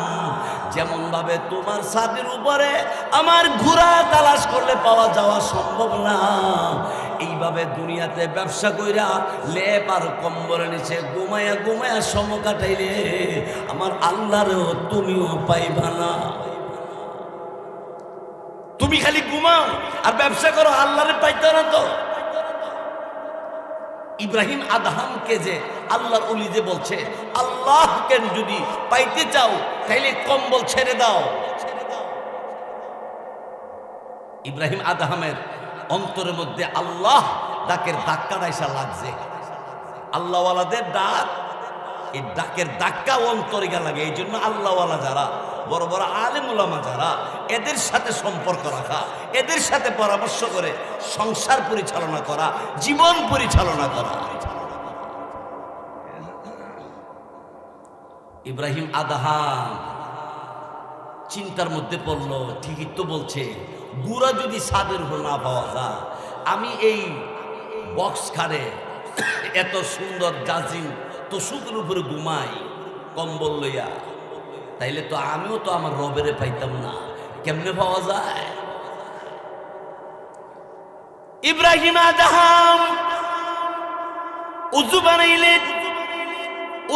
যেমন ভাবে তোমার ছাদের উপরে আমার ঘোড়া তালাশ করলে পাওয়া যাওয়া সম্ভব না, এইভাবে দুনিয়াতে ব্যবসা কইরা লেপ আর কম্বলের নিচে ঘুমায়া ঘুমায়া সম কাটাইলে আমার আল্লাহরেও তুমিও পাইবা না। তুমি খালি ঘুমাও আর ব্যবসা করো, আল্লাহরে পাইতে না তো। ইব্রাহিম আদহামকে যে আল্লাহর ওলি যে বলছে, আল্লাহকে যদি পাইতে চাও তাইলে কম্বল ছেড়ে দাও। ইব্রাহিম আদহামের অন্তরের মধ্যে আল্লাহ ডাকের ধাক্কা দাইসা লাগছে। আল্লাহওয়ালাদের ডাক, এই ডাকের ধাক্কা অন্তরে গা লাগে। এই জন্য আল্লাহওয়ালা যারা, বড় বড় আলেম উলামা যারা, এদের সাথে সম্পর্ক রাখা, এদের সাথে পরামর্শ করে সংসার পরিচালনা করা, জীবন পরিচালনা করা। ইব্রাহিম আদহাম চিন্তার মধ্যে পড়লো, ঠিকই তো বলছে, গুড়া যদি ছাদের উপর না পাওয়া যায়, আমি এই বক্স খাড়ে এত সুন্দর জাজিম তোষকের উপরে ঘুমাই কম্বল লইয়া, তাইলে তো আমিও তো আমার রবেরে পাইতাম না, কেমনে পাওয়া যায়? ইব্রাহিম আদহাম উযু বানাইলেন,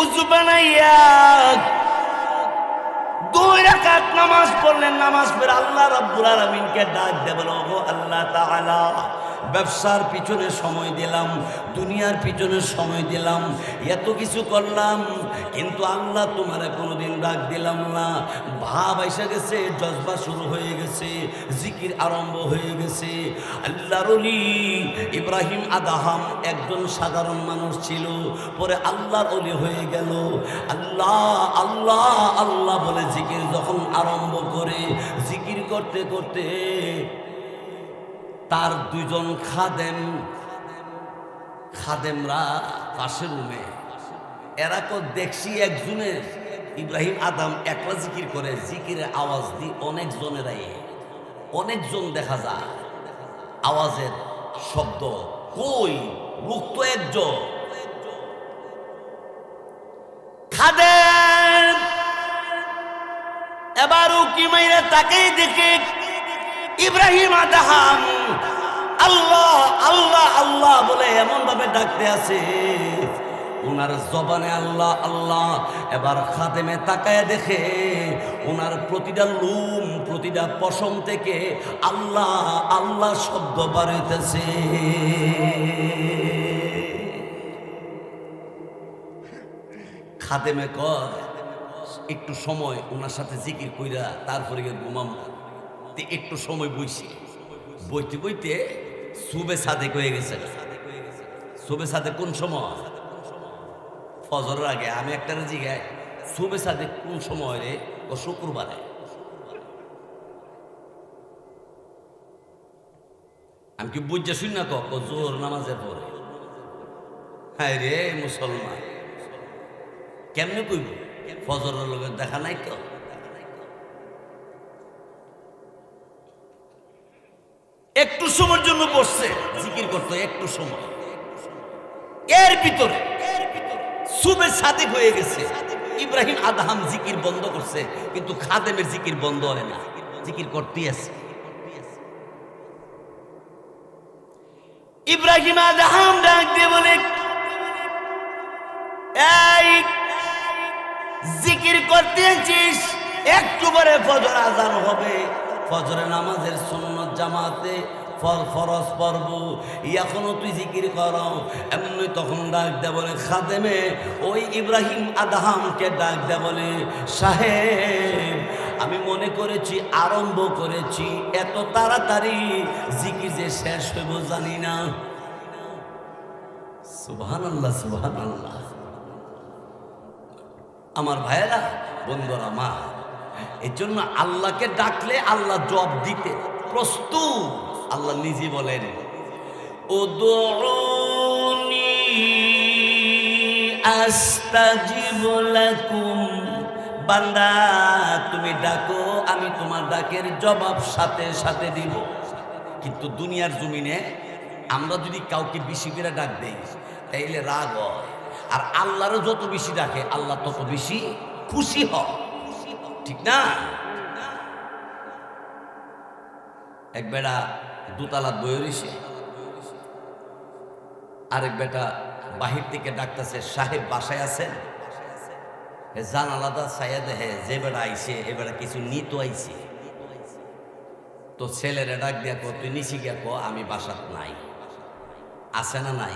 উযু বানাইয়া 2 রাকাত নামাজ পড়লেন। নামাজ পড়ে আল্লাহ রাব্বুল আলামিনকে ডাক দিয়ে বলো, ও আল্লাহ তাআলা, ব্যবসার পিছনে সময় দিলাম, দুনিয়ার পিছনে সময় দিলাম, এত কিছু করলাম, কিন্তু আল্লাহ তোমারে কোনোদিন ডাক দিলাম না। ভাব আইসা গেছে, জজবা শুরু হয়ে গেছে, জিকির আরম্ভ হয়ে গেছে। আল্লাহর ওলি ইব্রাহিম আদহাম একজন সাধারণ মানুষ ছিল, পরে আল্লাহর ওলি হয়ে গেল। আল্লাহ আল্লাহ আল্লাহ বলে জিকির যখন আরম্ভ করে, জিকির করতে করতে তার 2 জন খাদেমরা পাশের রুমে, এরা তো দেখছি একজনের ইব্রাহিম আদম একলা জিকির করে, জিকিরের আওয়াজ দিয়ে অনেক জনেরাই অনেকজন দেখা যায় আওয়াজের শব্দ, কই লোক তো একজন। খাদেম এবারও কি মাইরা তাকেই দেখে ইব্রাহিম আদহাম আল্লাহ আল্লাহ আল্লাহ বলে এমন ভাবে ডাকতে আছে, ওনার জবানে আল্লাহ আল্লাহ। এবার খাদেমে তাকায় দেখে ওনার প্রতিটা লুম, প্রতিটা পশম থেকে আল্লাহ আল্লাহ শব্দ বাড়িতেছে। খাদেমে কর একটু সময় ওনার সাথে জিকির কইরা তারপরে গিয়ে ঘুমাম। একটু সময় বইছি, বইতে বইতে সুবে সাদেক হয়ে গেছে। সুবে সাদেক কোন সময়? ফজরের আগে। আমি একটা জিগায় সুবে সাদেক কোন সময় রে? ও শুক্রবারে। আমি কি বুঝতে শুন না ক জোর নামাজের পরে। হ্যাঁ রে মুসলমান, কেমনে কইব? ফজরের লোকের দেখা নাই তো। একটু সময়ের জন্য বসছে জিকির করতে, একটু সময়। এর ভিতরে সুবে সাদেক হয়ে গেছে। ইব্রাহিম আদহাম জিকির বন্ধ করছে, কিন্তু খাদেমের জিকির বন্ধ হয় না, জিকির করতেই আছে। ইব্রাহিম আদহাম ডাক দিয়ে বলে, এই জিকির করতে আছিস, একটু পরে ফজর আজান হবে, ফজরে নামাজের সুন্নত জামাতে ফরজ পড়ব, এখনো তুই জিকির কর। এমনি তখন ডাক দে বলে খাদেমে ওই ইব্রাহিম আদহামকে ডাক দে বলে, সাহেব আমি মনে করেছি আরম্ভ করেছি, এত তাড়াতাড়ি জিকির যে শেষ হইব জানি না। সুবহানাল্লাহ সুবহানাল্লাহ। আমার ভাইয়েরা, বন্ধুরা, আমার এই জন্য আল্লাহকে ডাকলে আল্লাহ জবাব দিতে প্রস্তুত। আল্লাহ নিজে বলেন, উদউনি আস্তাজিব লাকুম, বান্দা তুমি ডাকো আমি তোমার ডাকের জবাব সাথে সাথে দিব। কিন্তু দুনিয়ার জমিনে আমরা যদি কাউকে বেশি করে ডাক দেই তাইলে রাগ হয়, আর আল্লাহরও যত বেশি ডাকে আল্লাহ তত বেশি খুশি হয়, ঠিক না? এক বেটা দুতালাত বয়ে রইছে, আরেক বেটা বাহির থেকে ডাকতেছে, সাহেব বাসায় আছেন? জানালাটা ছায়া দেখে যে বেটা আইছে এ বেটা কিছু নিত আইছে। তো ছেলেরা ডাক দিয়া কো, তুই নিচে গিয়া কো আমি বাসাত নাই। আছে না নাই?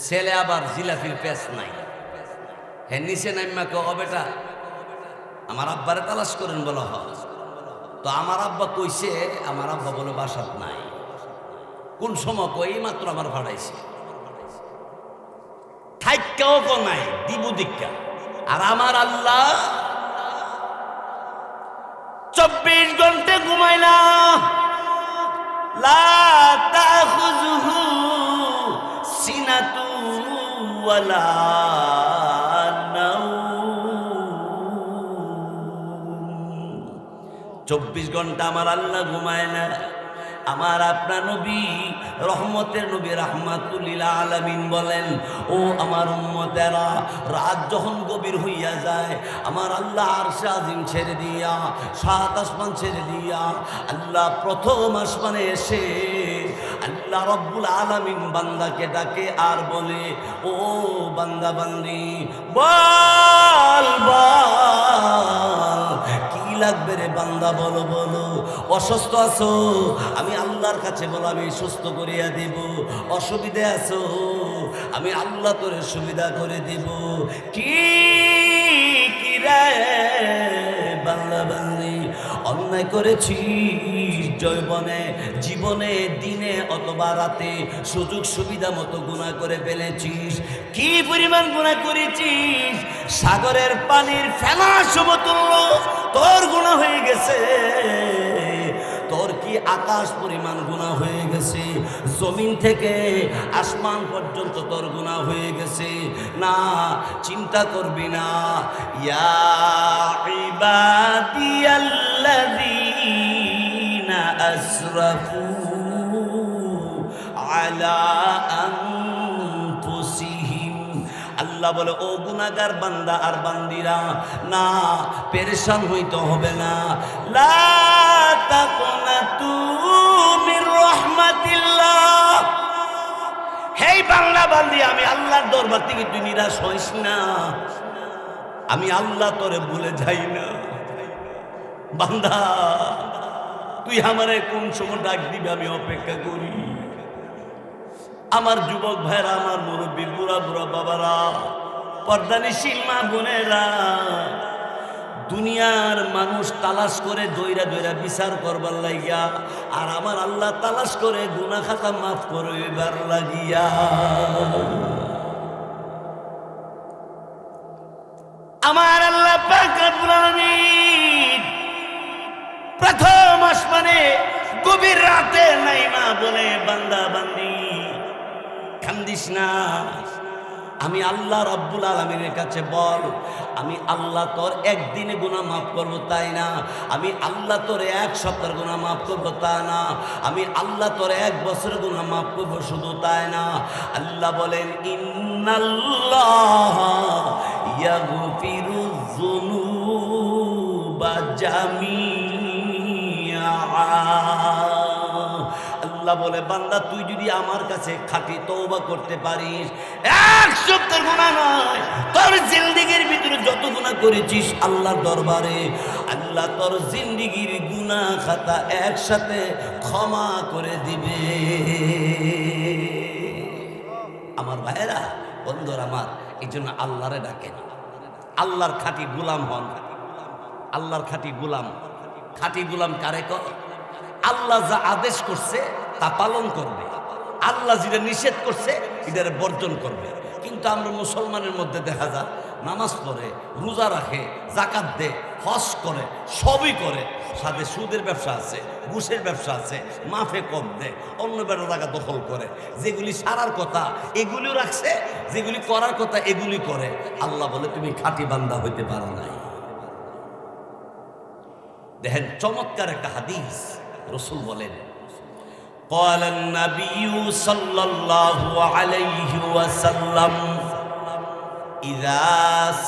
ছেলে আবার জিলাপির পেঁচ নাই, হ্যাঁ নিচে নাইমা কো, ও বেটা আমার আব্বারে তালাশ করেন বলা হয়। তো আমার আব্বা কইছে, আমার আব্বা বলে বাসাত নাই। কোন সময় কই মাত্র আমার ভাড়াইছে, থাইক্কাও কো নাই, দিব দিক্কা। আর আমার আল্লাহ 24 ঘন্টা ঘুমায় না, লা তাখুযুহু সিনাতু ওয়ালা নাওম। 24 ঘন্টা আমার আল্লাহ ঘুমায় না। আমার আপনার নবী রহমতের নবী রাহমাতুল লিল আলামিন বলেন, ও আমার উম্মতেরা, রাত যখন গভীর হইয়া যায় আমার আল্লাহ আরশে আজিম ছেড়ে দিয়া, 7 আসমান ছেড়ে দিয়া আল্লাহ প্রথম আসমানে এসে আল্লাহ রব্বুল আলামিন বান্দাকে ডাকে আর বলে, ও বান্দা বান্দি বল বল, কি লাগবে রে বান্দা, বলো বলো। অসুস্থ আছো, আমি আল্লাহর কাছে বলো আমি সুস্থ করিয়া দিব। অসুবিধা আছো, আমি আল্লাহ তোরে সুবিধা করে দিব। কি কি রে বান্দা বান্দি, অন্যায় করেছিস জৈবনে, জীবনে, দিনে অথবা রাতে সুযোগ সুবিধা মতো গুনাহ করে ফেলেছিস। কি পরিমাণ গুনাহ করেছিস, সাগরের পানির ফেনা সমতুল্য তোর গুনাহ হয়ে গেছে। তোর কি আকাশ পরিমাণ গুনাহ হয়ে গেছে, জমিন থেকে আসমান পর্যন্ত তোর গুনাহ হয়ে গেছে। না, চিন্তা করবি না। ইয়া ইবাদিয়াল্লাযী আসরাফু আলা আনফুসিহিম। আল্লাহ বলে, ও গুনাহগার বান্দা আর বান্দিরা, না পেরেশান হইতে হবে না। লা তাকুনাতু মির রাহমাতিল্লাহ। হেই বান্দা বান্দি, আমি আল্লাহর দরবার থেকে তুই নিরাশ হইস না। আমি আল্লাহ তোরে ভুলে যাই না। বান্দা, তুই আমারে কোন সময় ডাক দিবি আমি অপেক্ষা করি। আমার যুবক ভাইরা, আমার মুরব্বী বুড়া বুড়া বাবারা, পর্দানিশীল মা বোনেরা, দুনিয়ার মানুষ তালাশ করে দইরা দইরা বিচার করবার লাগিয়া, আর আমার আল্লাহ তালাশ করে গুনাহ খাতা মাফ করবার লাগিয়া। আমার আল্লাহ পাক রব্বুল আলামিন প্রথম আসমানে গভীর রাতে নাইমা বলে, বান্দা বান্দি কান্দিস না। আমি আল্লাহ রব্বুল আলামিনের কাছে বল, আমি আল্লাহ তোর একদিনে গুনাহ মাফ করবো তাই না, আমি আল্লাহ তোর এক সপ্তাহের গুনাহ মাফ করবো তা না, আমি আল্লাহ তোর এক বছরের গুনাহ মাফ করবো শুধু তাই না। আল্লাহ বলেন, ইন্নাল্লাহ ইয়াগফিরুয যুনুবা জামিআ। আল্লাহ বলে, বান্দা তুই যদি আমার কাছে খাঁটি তওবা করতে পারিস, এক সপ্তাহের গুনাহ নয়, তোর জিন্দেগির ভিতরে যত গুনাহ করেছিস আল্লাহর দরবারে আল্লাহ তোর জিন্দেগির গুনাহ খাতা একসাথে ক্ষমা করে দিবে। আমার ভাইয়েরা, বন্ধুরা আমার, এই জন্য আল্লাহরে ডাকেন, আল্লাহর খাঁটি গোলাম হন। আল্লাহর খাঁটি গোলাম। খাঁটি গোলাম কারে কয়? আল্লাহ যা আদেশ করছে তা পালন করবে, আল্লাহ যেটা নিষেধ করছে এটার বর্জন করবে। কিন্তু আমরা মুসলমানের মধ্যে দেখা যায় নামাজ পড়ে, রোজা রাখে, জাকাত দেয়, হজ করে, সবই করে, সাথে সুদের ব্যবসা আছে, ঘুষের ব্যবসা আছে, মাফে কম দেয়, অন্য বেটা টাকা দখল করে। যেগুলি সারার কথা এগুলিও রাখছে, যেগুলি করার কথা এগুলি করে। আল্লাহ বলে, তুমি খাঁটি বান্দা হইতে পারো নাই। দেখেন চমৎকার একটা হাদিস, রাসূল বলেন, قال النبي صلى الله عليه وسلم إذا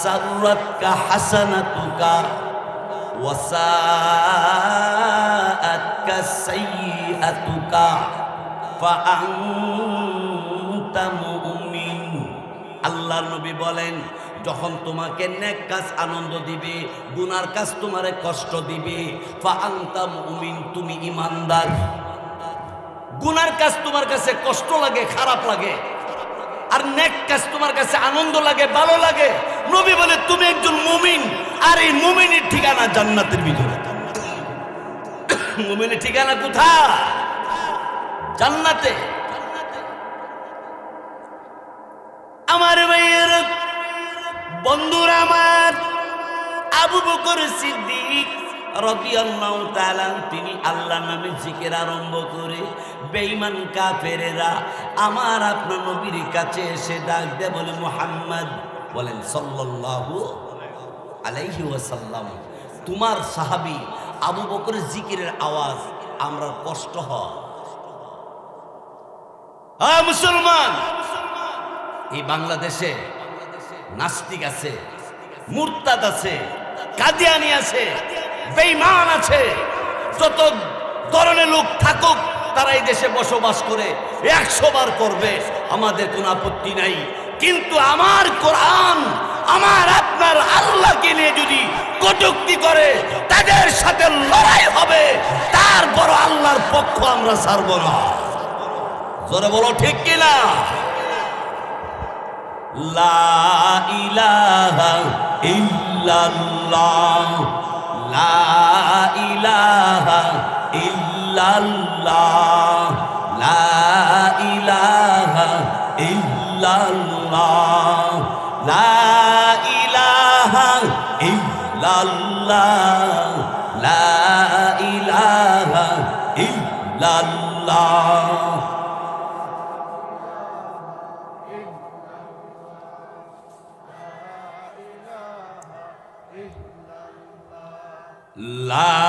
سرتك حسنتك وساءتك سيئتك فأنت مؤمن। আল্লাহ নবী বলেন, যখন তোমাকে নেক কাজ আনন্দ দিবে, গুনার কাজ তোমারে কষ্ট দিবে, ফাআনতা মুমিন, তুমি ঈমানদার। গুনার কাজ তোমার কাছে কষ্ট লাগে, খারাপ লাগে, আর নেক কাজ তোমার কাছে আনন্দ লাগে, ভালো লাগে, নবী বলে তুমি একজন মুমিন। আর এই মুমিনের ঠিকানা জান্নাতের ভিতরে। মুমিনের ঠিকানা কোথায়? জান্নাতে। আমার ভাইয়ের, বন্ধুরা আমার, আবু বকর সিদ্দিক রাদিয়াল্লাহু তাআলা তিনি আল্লাহর নামে জিকির আরম্ভ করে, বেঈমান কাফেরেরা আমার আপনার নবীর কাছে এসে ডাক দেয়, বলে, মুহাম্মদ, বলেন সাল্লাল্লাহু আলাইহি ওয়াসাল্লাম, তোমার সাহাবী আবু বকরের জিকিরের আওয়াজ আমরা কষ্ট হয়। মুসলমান, এই বাংলাদেশে নাস্তিক আছে, মুরতাদ আছে, কাদিয়ানি আছে, বেঈমান আছে, যত ধরনের লোক থাকুক তারা এই দেশে বসবাস করে, 100 বার করবে, আমাদের কোনো আপত্তি নাই। কিন্তু আমার কোরআন, আমার আপনার আল্লাহকে নিয়ে যদি কটূক্তি করে, তাদের সাথে লড়াই হবে, তারপর আল্লাহর পক্ষ আমরা ছাড়ব না। জোরে বলো ঠিক কিনা? লা ইলাহা ইল্লাল্লাহ, লা ইলাহা ইল্লাল্লাহ, লা ইলাহা ইল্লাল্লাহ, লা ইলাহা ইল্লাল্লাহ, লা ইলাহা ইল্লাল্লাহ। লা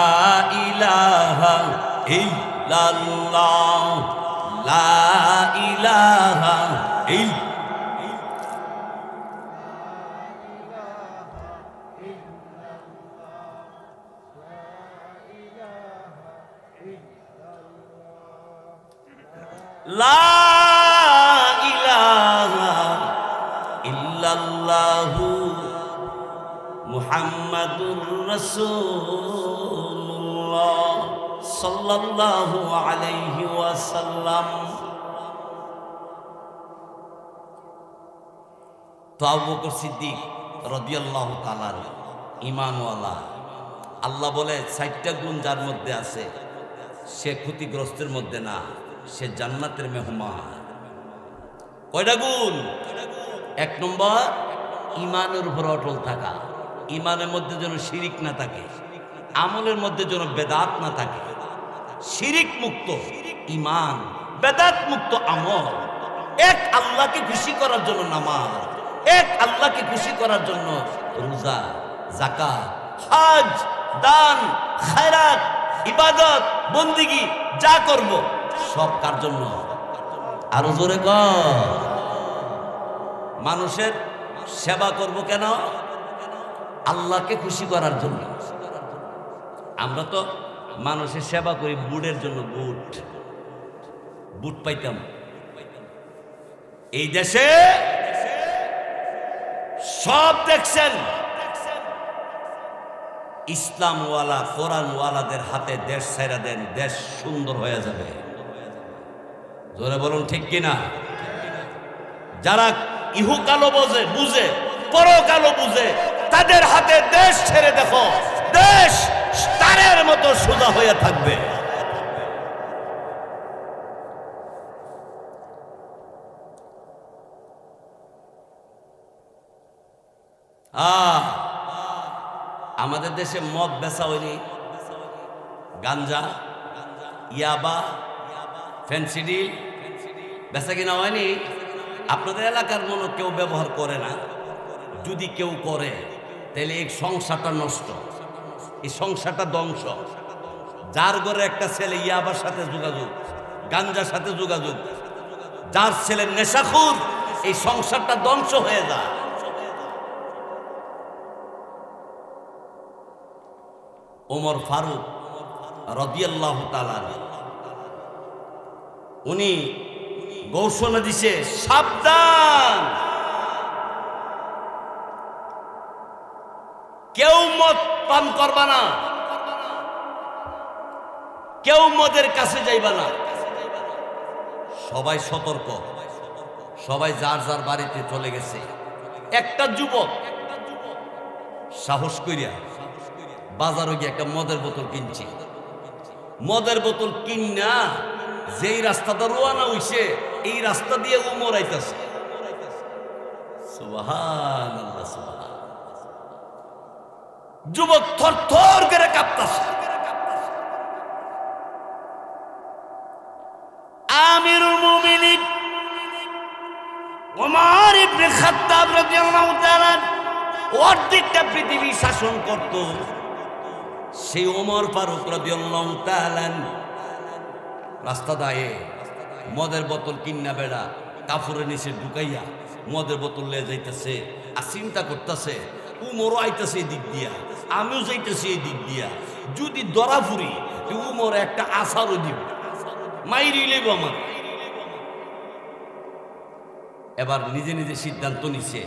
ইলাহা ইল্লাল্লাহ লা ইলাহা লা ইলাহা ইল্লাল্লাহু মুহাম্মাদুর রাসূলুল্লাহ সাল্লাল্লাহু আলাইহি ওয়াসাল্লাম। তো আবু বকর সিদ্দিক রাদিয়াল্লাহু তাআলা ঈমানওয়ালা, আল্লাহ বলে 4টা গুণ যার মধ্যে আছে সে ক্ষতিগ্রস্তের মধ্যে না, সে জান্নাতের মেহমান। কয়টা গুণ? 1 নম্বর ঈমানের উপর অটল থাকা, ঈমানের মধ্যে যেন শিরিক না থাকে, আমলের মধ্যে যেন বেদাত না থাকে। শিরিক মুক্ত ঈমান, বেদাত মুক্ত আমল, এক আল্লাহকে খুশি করার জন্য নামাজ, এক আল্লাহকে খুশি করার জন্য রোজা, যাকাত, হজ, দান, খায়রাত, ইবাদত, বন্দেগী যা করব সব কার জন্য? আরো জোরে কর। মানুষের সেবা করব কেন? আল্লাহকে খুশি করার জন্য। আমরা তো মানুষের সেবা করি বুটের জন্য, বুট পাইতাম। এই দেশে সব দেখছেন ইসলামওয়ালা কোরআনওয়ালাদের হাতে দেশ ছেড়ে দেন, দেশ সুন্দর হয়ে যাবে। জোরে বলুন ঠিক কিনা? যারা ইহুকালো বুঝে পরকালো বুঝে তাদের হাতে দেশ ছেড়ে দেখো, দেশ তারের মতো সোজা হয়ে থাকবে। আমাদের দেশে মদ বেচা হয়নি, গাঞ্জা, ইয়াবা, ফেন্সিডিল বেচা কিনা হয়নি। আপনাদের এলাকার মনে কেউ ব্যবহার করে না, যদি কেউ করে তাহলে এই সংসারটা নষ্ট, এই সংসারটা ধ্বংস। যার ঘরে একটা ছেলে ইয়াবার সাথে যোগাযোগ, গাঞ্জার সাথে যোগাযোগ, যার ছেলে নেশাখোর, এই সংসারটা ধ্বংস হয়ে যায়। ওমর ফারুক রাদিয়াল্লাহু তাআলা উনি ঘোষণা দিছে, সাবধান, কেউ মদ পান করবা না, কেউ মদের কাছে যাইবা না। সবাই সতর্ক, সবাই যার যার বাড়িতে চলে গেছে। একটা যুবক সাহস কইরা বাজারে গিয়ে একটা মদের বোতল কিনছি। মদের বোতল কিনা যেই রাস্তাটা রোয়ানা হইছে, এই রাস্তা দিয়ে উমর আইতাছে। সুবহানাল্লাহ, সুবহানাল্লাহ। যুবক থরথর করে কাঁপতাছে। আমিরুল মুমিনিন ওমর ইবনে খাত্তাব রাদিয়াল্লাহু তাআলা অর্ধেকটা পৃথিবী শাসন করত। সেই ওমর ফারুক রাদিয়াল্লাহু তাআলা রাস্তা দায়ে মদের বোতল কিন্না বেড়া কাপড়ের নিচে ঢুকাইয়া মদের বোতল লয়ে যাইতেছে, আর চিন্তা করতেছে উমরও আইতেছে এই দিক দিয়া, আমিও যাইতেছি এই দিক দিয়া, যদি ধরা ফুরি উমর একটা আছাড়ও দিব, মাইরি লইব আমার। এবার নিজে নিজে সিদ্ধান্ত নিছে,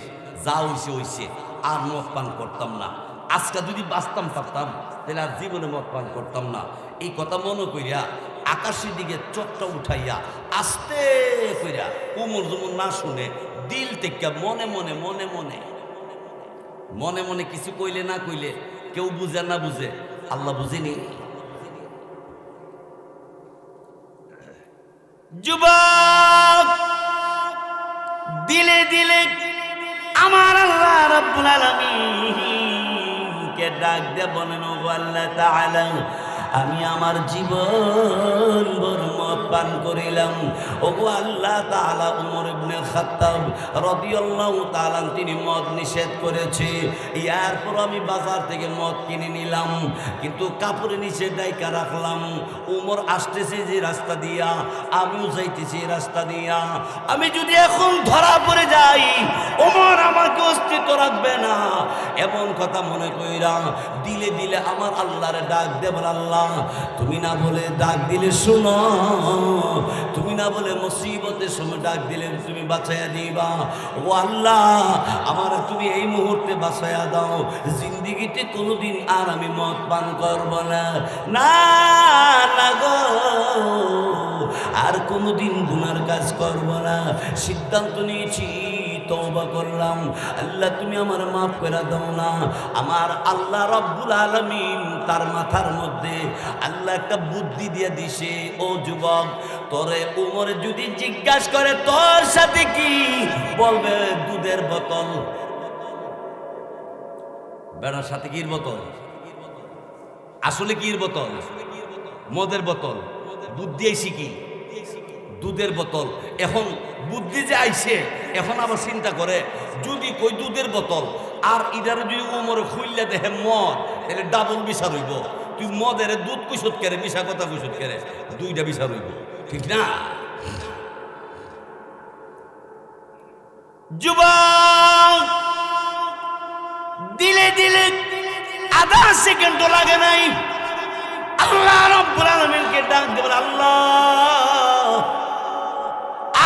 যা হইছে হইছে, আর মদ পান করতাম না। আজকে যদি বাঁচতাম পারতাম তাহলে আর জীবনে মদ পান করতাম না। এই কথা মনে করিয়া আকাশের দিকে চটটা উঠাইয়া আস্তে কইরা উমর যেমন না শুনে দিল থেকে মনে মনে মনে মনে মনে মনে কিছু কইলে না কইলে, কেউ বুঝে না বুঝে, আল্লাহ বুঝেনি। যুবক দিলে দিলে আমার আল্লাহ রাব্বুল আলামিন কে ডাক দে বলেন, ও আল্লাহ তাআলা আমি আমার জীবন ভর মদ পান করিলাম। ওগো আল্লাহ তাআলা, ওমর ইবনে খাত্তাব রাদিয়াল্লাহু তাআলা তিনি মদ নিষেধ করেছে, এরপর আমি বাজার থেকে মদ কিনে নিলাম, কিন্তু কাপড়ে নিচে ডাইকা রাখলাম। ওমর আসতেছে যে রাস্তা দিয়া, আমিও যাইতেছি এই রাস্তা দিয়া। আমি যদি এখন ধরা পড়ে যাই, ওমর আমাকে অস্তিত্ব রাখবে না, এমন কথা মনে কইরা দিলে দিলে আমার আল্লাহরে ডাক দে, বল আল্লাহ তুমি না বলে ডাক দিলে শুনো, তুমি না বলে মুসিবতের সময় ডাক দিলে তুমি বাঁচাইয়া দিবা। ও আল্লাহ আমার তুমি এই মুহূর্তে বাঁচাইয়া দাও, জিন্দিগিতে কোনোদিন আর আমি মদ পান করব না, না না গো, আর কোনোদিন গুনার কাজ করব না, সিদ্ধান্ত নিয়েছি, তওবা করলাম। আল্লাহ তুমি আমার মাফ করে দাও না। আমার আল্লাহ রব্বুল আলামিন তার মাথার মধ্যে আল্লাহ একটা বুদ্ধি দিয়ে দিছে, ও যুবক তোরে উমর যদি জিজ্ঞাসা করে তোর সাথে কি, বলবে দুধের বোতল। বেড়ার সাথে কির বোতল? আসলে কির বোতল? মদের বোতল। বুদ্ধি আইসি কি? দুধের বোতল। এখন বুদ্ধি যে আইছে, এখন আবার চিন্তা করে যদি কই দুধের বোতল আর ইদারে যদি উমরে খুললে দেখে মদ, তাহলে ডাবল বিচার হইব। তুই মদের দুধ কুসুত কেড়ে, মিশা কথা কুসুত কেড়ে, দুইটা বিচার হইব, ঠিক না? যুবক দিলে দিলে আধা সেকেন্ডও লাগে নাই, আল্লাহ রাব্বুল আলামিনকে ডাক দেবেন, আল্লাহ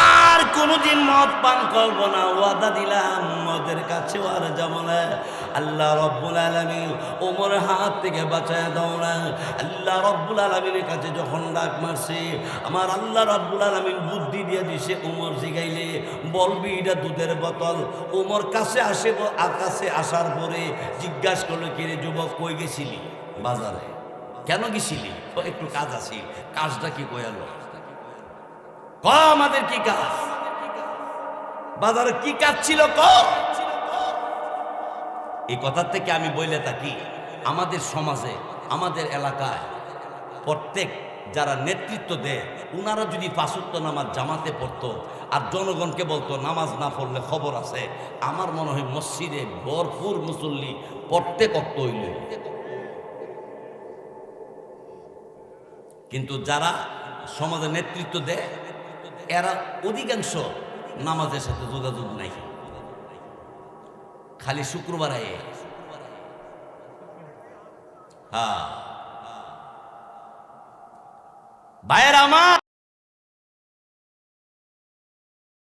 আর কোনদিন মদ পান করব না, ওয়াদা দিলাম, মদের কাছে আর যাব না। আল্লাহ রাব্বুল আলামিন ওমরের হাত থেকে বাঁচায় দাও না। আল্লাহ রাব্বুল আলামিনের কাছে যখন ডাক মারছে, আমার আল্লাহ রাব্বুল আলামিন বুদ্ধি দিয়ে দিছে, ওমর জিগাইলে বলবি এটা দুধের বোতল। ওমর কাছে আসে, কাছে আসার পরে জিজ্ঞাসা করলো, কি রে যুবক কই গেছিলি? বাজারে। কেন গেছিলি? একটু কাজ আছে। কাজটা কি কয়ালো? ক আমাদের কি কাজ? বাজারে কি কাজ ছিল ক? এই কথার থেকে আমি বলে থাকি, আমাদের সমাজে, আমাদের এলাকায় প্রত্যেক যারা নেতৃত্ব দেয়, উনারা যদি পাঁচ ওয়াক্ত নামাজ জামাতে পড়তো আর জনগণকে বলতো নামাজ না পড়লে খবর আছে, আমার মনে হয় মসজিদে ভরপুর মুসল্লি প্রত্যেক ওয়াক্ত হইল। কিন্তু যারা সমাজে নেতৃত্ব দেয়, এরা অধিকাংশ নামাজের সাথে যোগাযোগ নাই, খালি শুক্রবার আয়ে। হ্যাঁ ভাইয়ের আমার